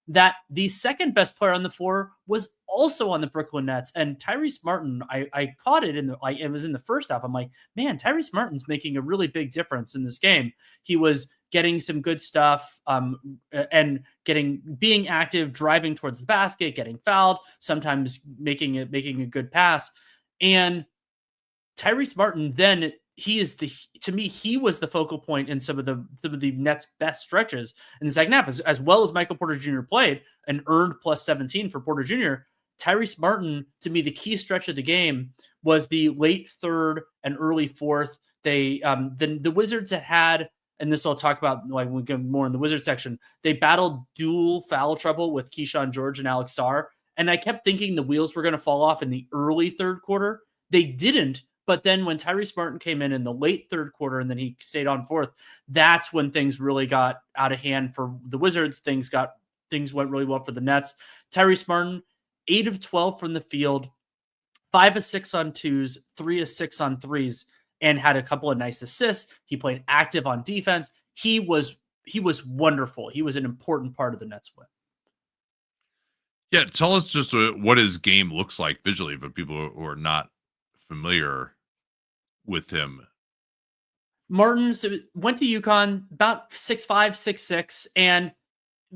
[SPEAKER 2] that the second best player on the floor was also on the Brooklyn Nets. And Tyrese Martin, I caught it it was in the first half. I'm like, man, Tyrese Martin's making a really big difference in this game. He was getting some good stuff, and being active, driving towards the basket, getting fouled, sometimes making a good pass. And Tyrese Martin, then he was the focal point in some of the Nets' best stretches in the second half, as well as Michael Porter Jr. played and earned plus 17 for Porter Jr. Tyrese Martin, to me, the key stretch of the game was the late third and early fourth. The Wizards had, and this I'll talk about like when we get more in the Wizards section, they battled dual foul trouble with Keyshawn George and Alex Sarr. And I kept thinking the wheels were going to fall off in the early third quarter. They didn't. But then when Tyrese Martin came in the late third quarter and then he stayed on fourth, that's when things really got out of hand for the Wizards. Things went really well for the Nets. Tyrese Martin, 8 of 12 from the field, 5 of 6 on twos, 3 of 6 on threes, and had a couple of nice assists. He played active on defense. He was wonderful. He was an important part of the Nets win.
[SPEAKER 1] Yeah, tell us just what his game looks like visually for people who are not familiar with him.
[SPEAKER 2] Martin went to UConn, about 6'5", 6'6", and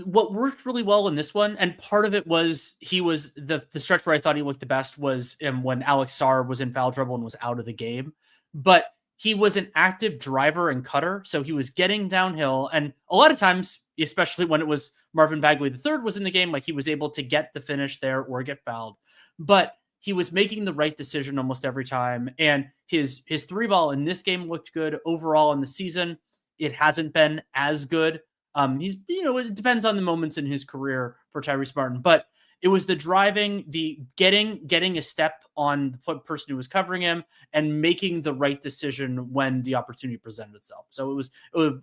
[SPEAKER 2] what worked really well in this one, and part of it was he was the stretch where I thought he looked the best was when Alex Sarr was in foul trouble and was out of the game. But he was an active driver and cutter, so he was getting downhill, and a lot of times, especially when it was Marvin Bagley III was in the game, like he was able to get the finish there or get fouled. But he was making the right decision almost every time. And his 3-ball in this game looked good. Overall in the season, it hasn't been as good. It depends on the moments in his career for Tyrese Martin, but it was the driving, the getting a step on the person who was covering him and making the right decision when the opportunity presented itself. So it was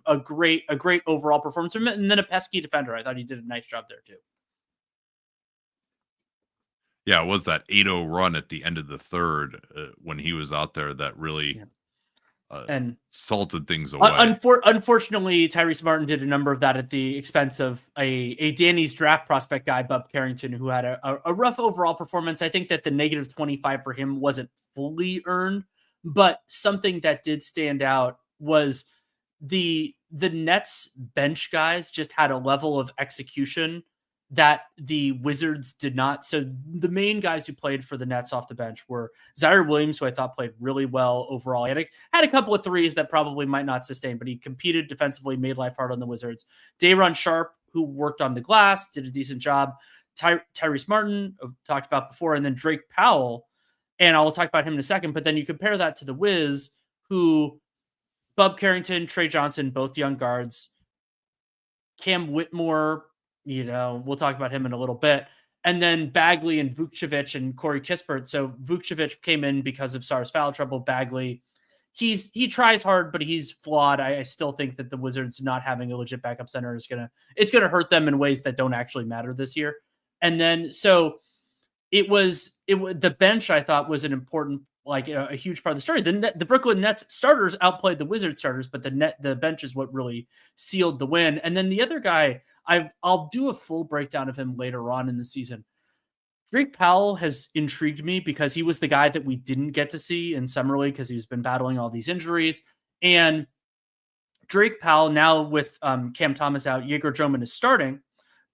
[SPEAKER 2] a great overall performance. And then a pesky defender. I thought he did a nice job there too.
[SPEAKER 1] Yeah, it was that 8-0 run at the end of the third when he was out there that really and
[SPEAKER 2] salted
[SPEAKER 1] things away.
[SPEAKER 2] Unfortunately, Tyrese Martin did a number of that at the expense of a Danny's draft prospect guy, Bub Carrington, who had a rough overall performance. I think that the negative 25 for him wasn't fully earned, but something that did stand out was the Nets bench guys just had a level of execution that the Wizards did not. So the main guys who played for the Nets off the bench were Zaire Williams, who I thought played really well overall. He had a couple of threes that probably might not sustain, but he competed defensively, made life hard on the Wizards. Day'Ron Sharpe, who worked on the glass, did a decent job. Tyrese Martin, I've talked about before, and then Drake Powell, and I will talk about him in a second, but then you compare that to the Wiz, who Bub Carrington, Trey Johnson, both young guards, Cam Whitmore, we'll talk about him in a little bit. And then Bagley and Vukcevic and Corey Kispert. So Vukcevic came in because of Sarr's foul trouble. Bagley, he tries hard, but he's flawed. I still think that the Wizards not having a legit backup center is it's gonna hurt them in ways that don't actually matter this year. And then so the bench I thought was an important like a huge part of the story. The Brooklyn Nets starters outplayed the Wizards starters, but the bench is what really sealed the win. And then the other guy, I'll do a full breakdown of him later on in the season. Drake Powell has intrigued me because he was the guy that we didn't get to see in Summer League because he's been battling all these injuries. And Drake Powell, now with Cam Thomas out, Jaeger Droman is starting,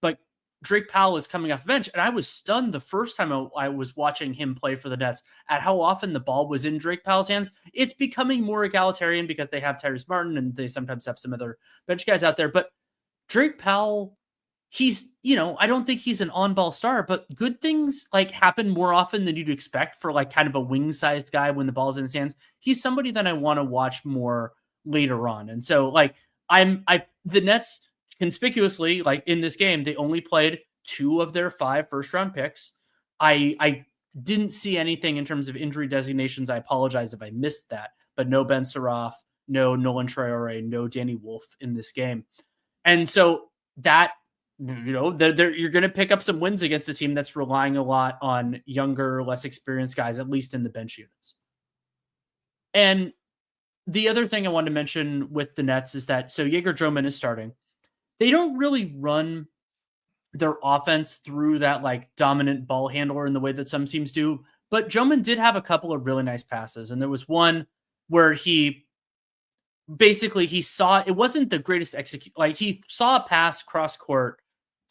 [SPEAKER 2] but Drake Powell is coming off the bench. And I was stunned the first time I was watching him play for the Nets at how often the ball was in Drake Powell's hands. It's becoming more egalitarian because they have Tyrese Martin and they sometimes have some other bench guys out there. But Drake Powell, he's, I don't think he's an on-ball star, but good things like happen more often than you'd expect for like kind of a wing-sized guy when the ball's in his hands. He's somebody that I want to watch more later on. And so like the Nets conspicuously, like in this game, they only played 2 of their 5 first-round picks. I didn't see anything in terms of injury designations. I apologize if I missed that, but no Ben Saraff, no Nolan Traore, no Danny Wolf in this game. And so that, you're going to pick up some wins against a team that's relying a lot on younger, less experienced guys, at least in the bench units. And the other thing I wanted to mention with the Nets is that, so Jaeger Droman is starting. They don't really run their offense through that like dominant ball handler in the way that some teams do. But Droman did have a couple of really nice passes. And there was one where he saw, it wasn't the greatest execute. Like he saw a pass cross court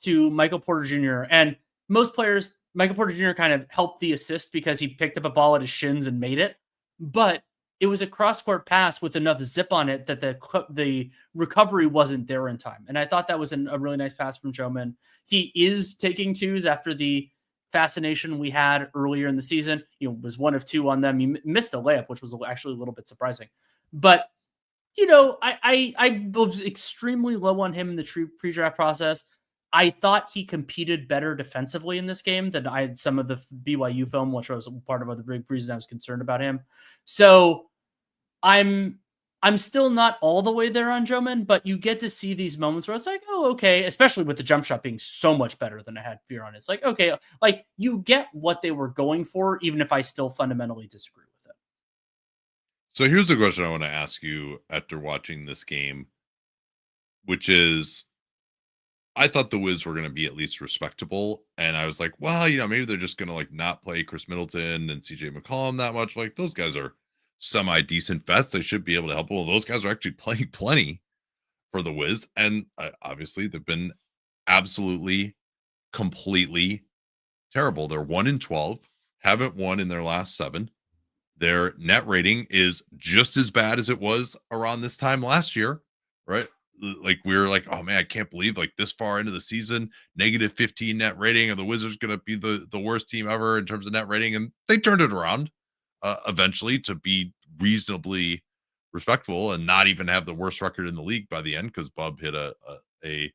[SPEAKER 2] to Michael Porter Jr. And most players, Michael Porter Jr. kind of helped the assist because he picked up a ball at his shins and made it. But it was a cross-court pass with enough zip on it that the recovery wasn't there in time. And I thought that was a really nice pass from Droman. He is taking 2s after the fascination we had earlier in the season. He was 1 of 2 on them. He missed a layup, which was actually a little bit surprising. But, I was extremely low on him in the pre-draft process. I thought he competed better defensively in this game than I had some of the BYU film, which was part of the big reason I was concerned about him. So I'm still not all the way there on Droman, but you get to see these moments where it's like, oh, okay, especially with the jump shot being so much better than I had fear on. It's like, okay, like you get what they were going for, even if I still fundamentally disagree with it.
[SPEAKER 1] So here's the question I want to ask you after watching this game, which is, I thought the Wiz were going to be at least respectable. And I was like, well, maybe they're just going to like not play Chris Middleton and CJ McCollum that much. Like those guys are semi-decent vets. They should be able to help. Well, those guys are actually playing plenty for the Wiz. And obviously they've been absolutely, completely terrible. They're 1-12, haven't won in their last 7. Their net rating is just as bad as it was around this time last year, right? Like we were like, oh man, I can't believe like this far into the season, -15 net rating, and the Wizards going to be the worst team ever in terms of net rating. And they turned it around eventually to be reasonably respectable and not even have the worst record in the league by the end, because Bub hit a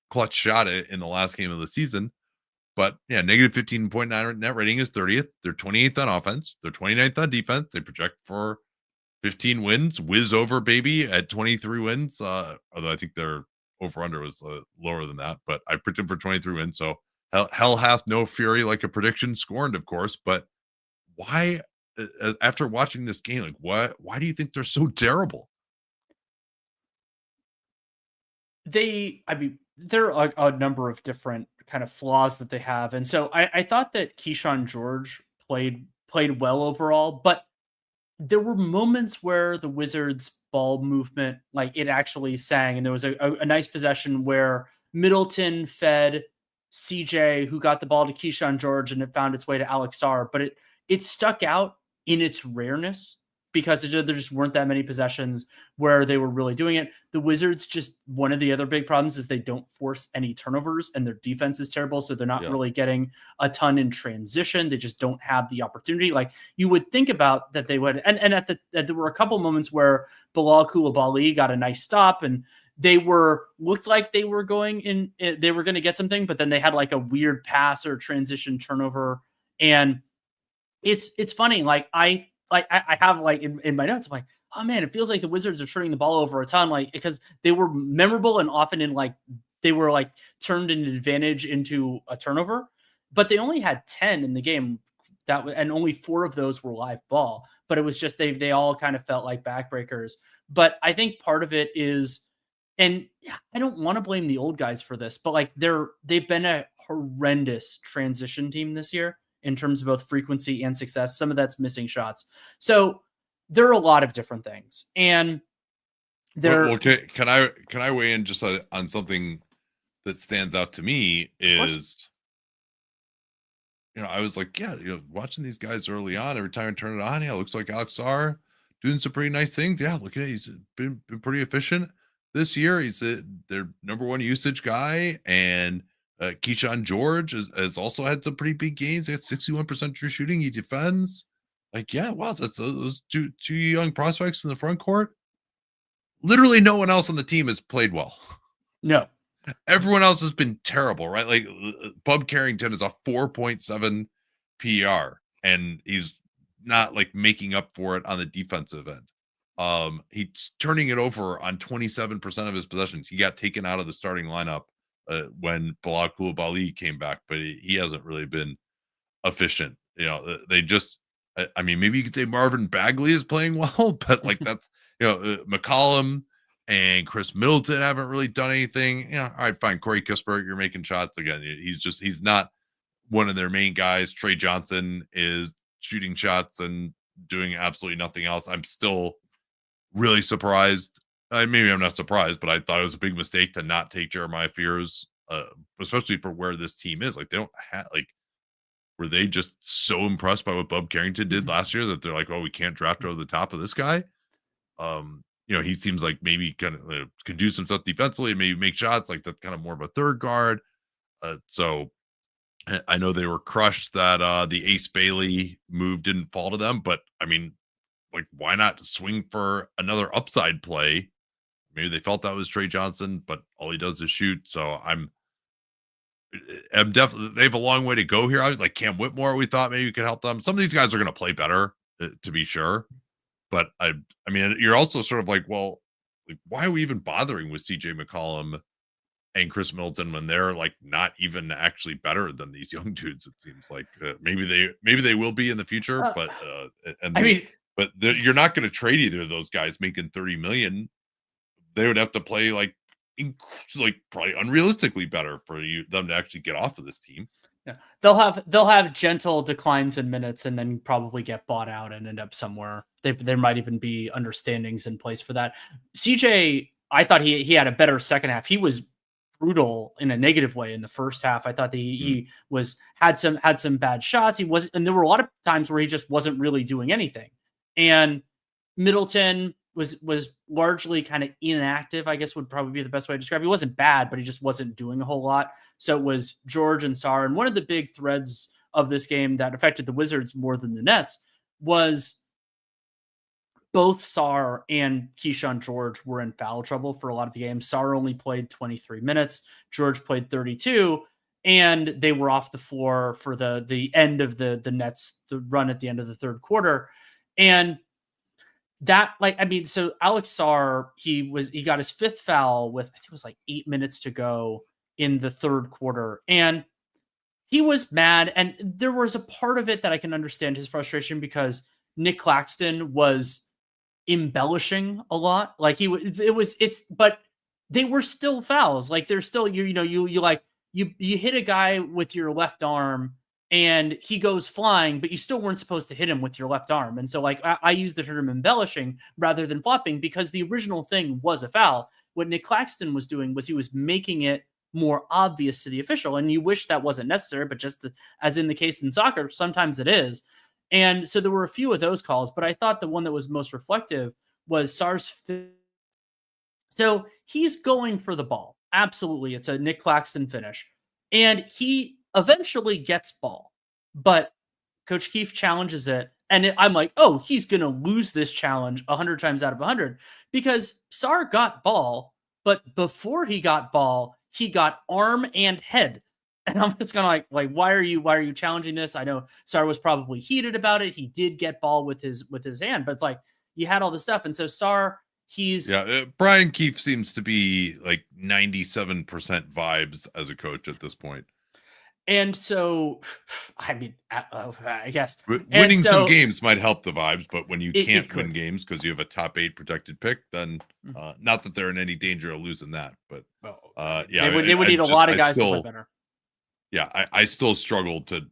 [SPEAKER 1] clutch shot in the last game of the season. But yeah, -15.9 net rating is 30th. They're 28th on offense. They're 29th on defense. They project for 15 wins, whiz over baby at 23 wins. Although I think their over-under was lower than that, but I predicted for 23 wins. So hell hath no fury like a prediction scorned, of course. But why, after watching this game, like why do you think they're so terrible?
[SPEAKER 2] There are a number of different kind of flaws that they have. And so I thought that Keyshawn George played well overall, but there were moments where the Wizards ball movement, like it actually sang. And there was a nice possession where Middleton fed CJ, who got the ball to Keyshawn George, and it found its way to Alex Sarr. But it stuck out in its rareness because there just weren't that many possessions where they were really doing it. The Wizards, just one of the other big problems is they don't force any turnovers, and their defense is terrible. So they're not really getting a ton in transition. They just don't have the opportunity. Like you would think about that they would. And there were a couple moments where Bilal Coulibaly got a nice stop, and they looked like they were going to get something, but then they had like a weird pass or transition turnover. And it's funny. Like I have like in my notes, I'm like, oh man, it feels like the Wizards are turning the ball over a ton, like because they were memorable and often they were like turned an advantage into a turnover, but they only had 10 in the game. and only 4 of those were live ball, but it was just they all kind of felt like backbreakers. But I think part of it is, and I don't want to blame the old guys for this, but like they've been a horrendous transition team this year in terms of both frequency and success. Some of that's missing shots. So there are a lot of different things. And
[SPEAKER 1] okay, can I weigh in just on something that stands out to me is, I was like, yeah, watching these guys early on, every time I turn it on, yeah, it looks like Alex Sarr doing some pretty nice things. Yeah, look at it. He's been pretty efficient this year. He's their number 1 usage guy. And Keyshawn George has also had some pretty big games. He had 61% true shooting. He defends. Like, yeah, wow, that's those two young prospects in the front court. Literally no one else on the team has played well.
[SPEAKER 2] No.
[SPEAKER 1] Everyone else has been terrible, right? Like Bub Carrington is a 4.7 PR, and he's not like making up for it on the defensive end. He's turning it over on 27% of his possessions. He got taken out of the starting lineup when Bilal Coulibaly came back, but he hasn't really been efficient. They just, I mean, maybe you could say Marvin Bagley is playing well, but like that's, McCollum and Chris Middleton haven't really done anything. All right, fine. Corey Kispert, you're making shots again. He's not one of their main guys. Trey Johnson is shooting shots and doing absolutely nothing else. I'm still really surprised. Maybe I'm not surprised, but I thought it was a big mistake to not take Jeremiah Fears, especially for where this team is. Like, they don't have, like, were they just so impressed by what Bub Carrington did last year that they're like, oh, we can't draft over the top of this guy? He seems like maybe kind of can do some stuff defensively, maybe make shots. Like, that's kind of more of a third guard. So I know they were crushed that the Ace Bailey move didn't fall to them, but I mean, like, why not swing for another upside play? Maybe they felt that was Trey Johnson, but all he does is shoot. So I'm definitely, they have a long way to go here. I was like, Cam Whitmore, we thought maybe could help them. Some of these guys are going to play better, to be sure. But I mean, you're also sort of like, well, like, why are we even bothering with CJ McCollum and Chris Middleton when they're like not even actually better than these young dudes? It seems like maybe they will be in the future, but you're not going to trade either of those guys making $30 million. They would have to play like probably unrealistically better for them to actually get off of this team.
[SPEAKER 2] Yeah, they'll have gentle declines in minutes and then probably get bought out and end up somewhere. There might even be understandings in place for that. CJ, I thought he had a better second half. He was brutal in a negative way in the first half. I thought that he had some bad shots. And there were a lot of times where he just wasn't really doing anything. And Middleton was largely kind of inactive, I guess would probably be the best way to describe it. He wasn't bad, but he just wasn't doing a whole lot. So it was George and Sarr. And one of the big threads of this game that affected the Wizards more than the Nets was both Sarr and Keyshawn George were in foul trouble for a lot of the game. Sarr only played 23 minutes. George played 32. And they were off the floor for the end of the Nets, the run at the end of the third quarter. And that, like, I mean, so Alex Sarr, he got his 5th foul with, I think it was like 8 minutes to go in the third quarter. And he was mad. And there was a part of it that I can understand his frustration because Nick Claxton was embellishing a lot. Like but they were still fouls. Like, they're still, you hit a guy with your left arm and he goes flying, but you still weren't supposed to hit him with your left arm. And so, like, I use the term embellishing rather than flopping because the original thing was a foul. What Nick Claxton was doing was he was making it more obvious to the official. And you wish that wasn't necessary, but as in the case in soccer, sometimes it is. And so there were a few of those calls, but I thought the one that was most reflective was Sarr's. So he's going for the ball. Absolutely. It's a Nick Claxton finish. And he eventually gets ball, but Coach Keefe challenges it. And I'm like, oh, he's going to lose this challenge 100 times out of 100 because Sarr got ball, but before he got ball, he got arm and head. And I'm just going to like, why are you challenging this? I know Sarr was probably heated about it. He did get ball with his hand, but it's like you had all this stuff. And so Sarr,
[SPEAKER 1] Brian Keefe seems to be like 97% vibes as a coach at this point.
[SPEAKER 2] And so, I mean, I guess. And
[SPEAKER 1] Winning some
[SPEAKER 2] so
[SPEAKER 1] games might help the vibes, but when you
[SPEAKER 2] it
[SPEAKER 1] can't win
[SPEAKER 2] could.
[SPEAKER 1] games because you have a top 8 protected pick, then
[SPEAKER 2] Mm.
[SPEAKER 1] not that they're in any danger of losing that, but
[SPEAKER 2] Well,
[SPEAKER 1] yeah,
[SPEAKER 2] they would need a lot of
[SPEAKER 1] I
[SPEAKER 2] guys to play
[SPEAKER 1] still,
[SPEAKER 2] better.
[SPEAKER 1] yeah, I still struggle to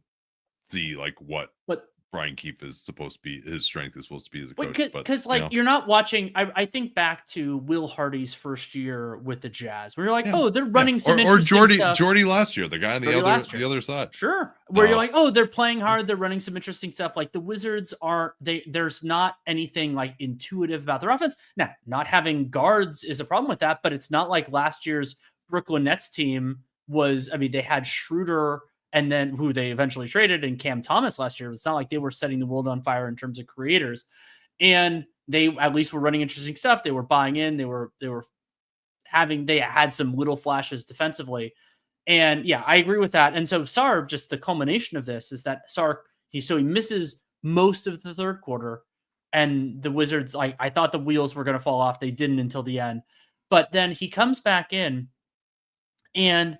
[SPEAKER 1] see like what
[SPEAKER 2] But
[SPEAKER 1] Brian Keefe is supposed to be, his strength is supposed to be as a
[SPEAKER 2] Wait,
[SPEAKER 1] coach, but
[SPEAKER 2] because
[SPEAKER 1] you
[SPEAKER 2] like
[SPEAKER 1] know,
[SPEAKER 2] you're not watching. I think back to Will Hardy's first year with the Jazz, where you're like,
[SPEAKER 1] yeah,
[SPEAKER 2] oh, they're
[SPEAKER 1] yeah,
[SPEAKER 2] running some
[SPEAKER 1] or
[SPEAKER 2] interesting stuff.
[SPEAKER 1] Jordy last year, the guy on
[SPEAKER 2] Jordy last
[SPEAKER 1] the
[SPEAKER 2] year,
[SPEAKER 1] other side.
[SPEAKER 2] sure. Where you're
[SPEAKER 1] Uh,
[SPEAKER 2] like, oh, they're playing hard, they're running some interesting stuff. Like the Wizards aren't. There's not anything like intuitive about their offense. Now, not having guards is a problem with that, but it's not like last year's Brooklyn Nets team was. I mean, they had Schroeder and then who they eventually traded and Cam Thomas last year. It's not like they were setting the world on fire in terms of creators. And they at least were running interesting stuff. They were buying in. They had some little flashes defensively. And yeah, I agree with that. And so Sarr, just the culmination of this is that Sarr, he misses most of the third quarter. And the Wizards, like I thought the wheels were going to fall off. They didn't until the end. But then he comes back in and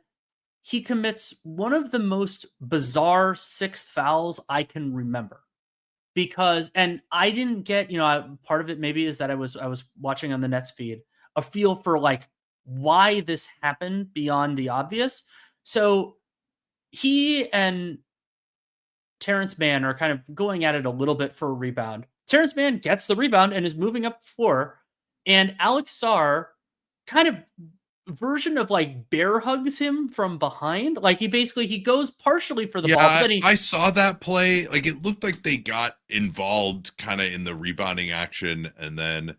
[SPEAKER 2] he commits one of the most bizarre sixth fouls I can remember. Because and I didn't get, part of it maybe is that I was watching on the Nets feed, a feel for like why this happened beyond the obvious. So he and Terrence Mann are kind of going at it a little bit for a rebound. Terrence Mann gets the rebound and is moving up the floor, and Alex Sarr kind of version of like bear hugs him from behind. Like he goes partially for the ball, but
[SPEAKER 1] yeah,
[SPEAKER 2] then he
[SPEAKER 1] I saw that play. Like it looked like they got involved kind of in the rebounding action, and then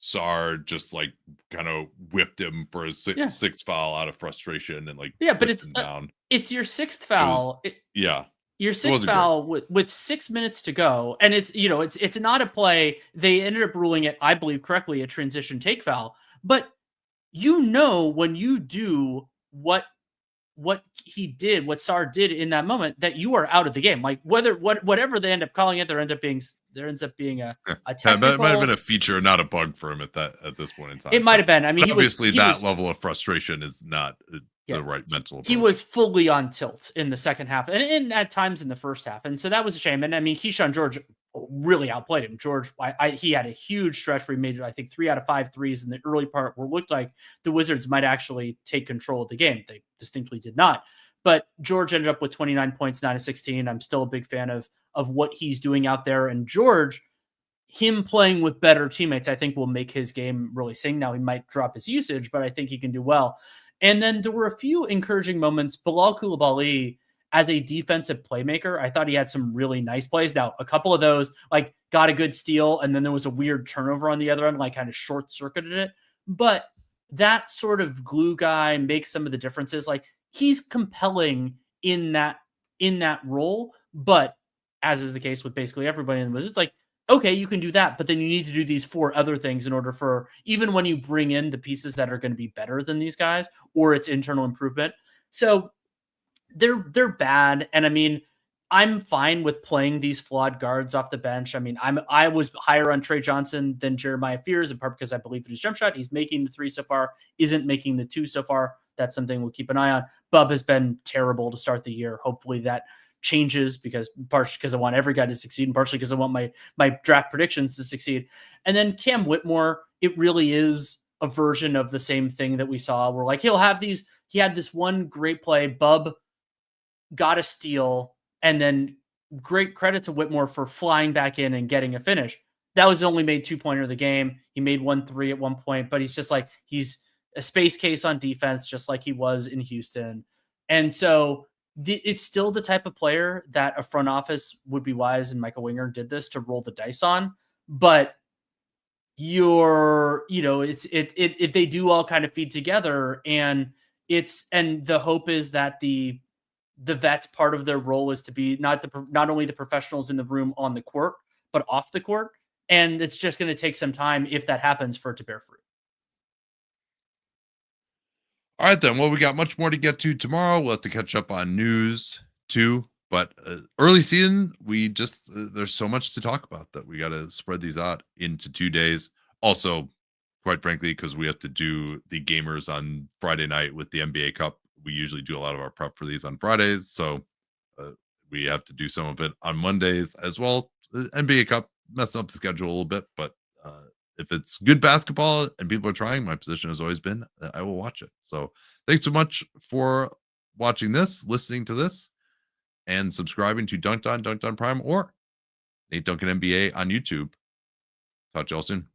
[SPEAKER 1] Sarr just like kind of whipped him for a
[SPEAKER 2] yeah.
[SPEAKER 1] sixth foul out of frustration and like
[SPEAKER 2] Yeah, but
[SPEAKER 1] pushed him down.
[SPEAKER 2] it's your sixth
[SPEAKER 1] It was,
[SPEAKER 2] foul.
[SPEAKER 1] yeah,
[SPEAKER 2] Your
[SPEAKER 1] it
[SPEAKER 2] sixth
[SPEAKER 1] wasn't great.
[SPEAKER 2] foul with 6 minutes to go, and it's not a play. They ended up ruling it, I believe, correctly, a transition take foul. But when you do what he did, what Sarr did in that moment, that you are out of the game. Like whatever they end up calling it, there ends up being a
[SPEAKER 1] That might have been
[SPEAKER 2] technical.
[SPEAKER 1] a feature, not a bug for him at this point in time.
[SPEAKER 2] It might have been. I mean,
[SPEAKER 1] But obviously,
[SPEAKER 2] he
[SPEAKER 1] that
[SPEAKER 2] was
[SPEAKER 1] level of frustration is not
[SPEAKER 2] yeah.
[SPEAKER 1] the right mental
[SPEAKER 2] He
[SPEAKER 1] approach.
[SPEAKER 2] was fully on tilt in the second half and at times in the first half. And so that was a shame. And I mean, Keyshawn George really outplayed him. George, he had a huge stretch where he made, I think, 3 out of 5 threes in the early part where it looked like the Wizards might actually take control of the game. They distinctly did not. But George ended up with 29 points, 9 of 16. I'm still a big fan of what he's doing out there. And George, him playing with better teammates, I think will make his game really sing. Now he might drop his usage, but I think he can do well. And then there were a few encouraging moments. Bilal Coulibaly, as a defensive playmaker, I thought he had some really nice plays. Now, a couple of those, like, got a good steal, and then there was a weird turnover on the other end, like kind of short-circuited it. But that sort of glue guy makes some of the differences. Like, he's compelling in that role, but as is the case with basically everybody in the Wizards, like, okay, you can do that, but then you need to do these 4 other things in order for, even when you bring in the pieces that are going to be better than these guys, or it's internal improvement. So they're bad. And I mean, I'm fine with playing these flawed guards off the bench. I mean, I was higher on Trey Johnson than Jeremiah Fears, in part because I believe in his jump shot. He's making the 3 so far, isn't making the 2 so far. That's something we'll keep an eye on. Bub has been terrible to start the year. Hopefully that changes, because partially because I want every guy to succeed, and partially because I want my draft predictions to succeed. And then Cam Whitmore, it really is a version of the same thing that we saw, where like he had this one great play, Bub got a steal, and then great credit to Whitmore for flying back in and getting a finish. That was only made 2-pointer of the game. He made 1 3 at one point, but he's just like, he's a space case on defense, just like he was in Houston. And so it's still the type of player that a front office would be wise, and Michael Winger did this, to roll the dice on. But they do all kind of feed together, and the hope is that the vets, part of their role is to be not only the professionals in the room on the court, but off the court. And it's just going to take some time, if that happens, for it to bear fruit.
[SPEAKER 1] All right, then. Well, we got much more to get to tomorrow. We'll have to catch up on news too. But early season, we just there's so much to talk about that we got to spread these out into 2 days. Also, quite frankly, because we have to do the gamers on Friday night with the NBA Cup we usually do a lot of our prep for these on Fridays, so we have to do some of it on Mondays as well. NBA Cup messing up the schedule a little bit, but if it's good basketball and people are trying, my position has always been that I will watch it. So thanks so much for watching this, listening to this, and subscribing to Dunc'd On Prime or Nate Duncan NBA on YouTube. Talk to y'all soon.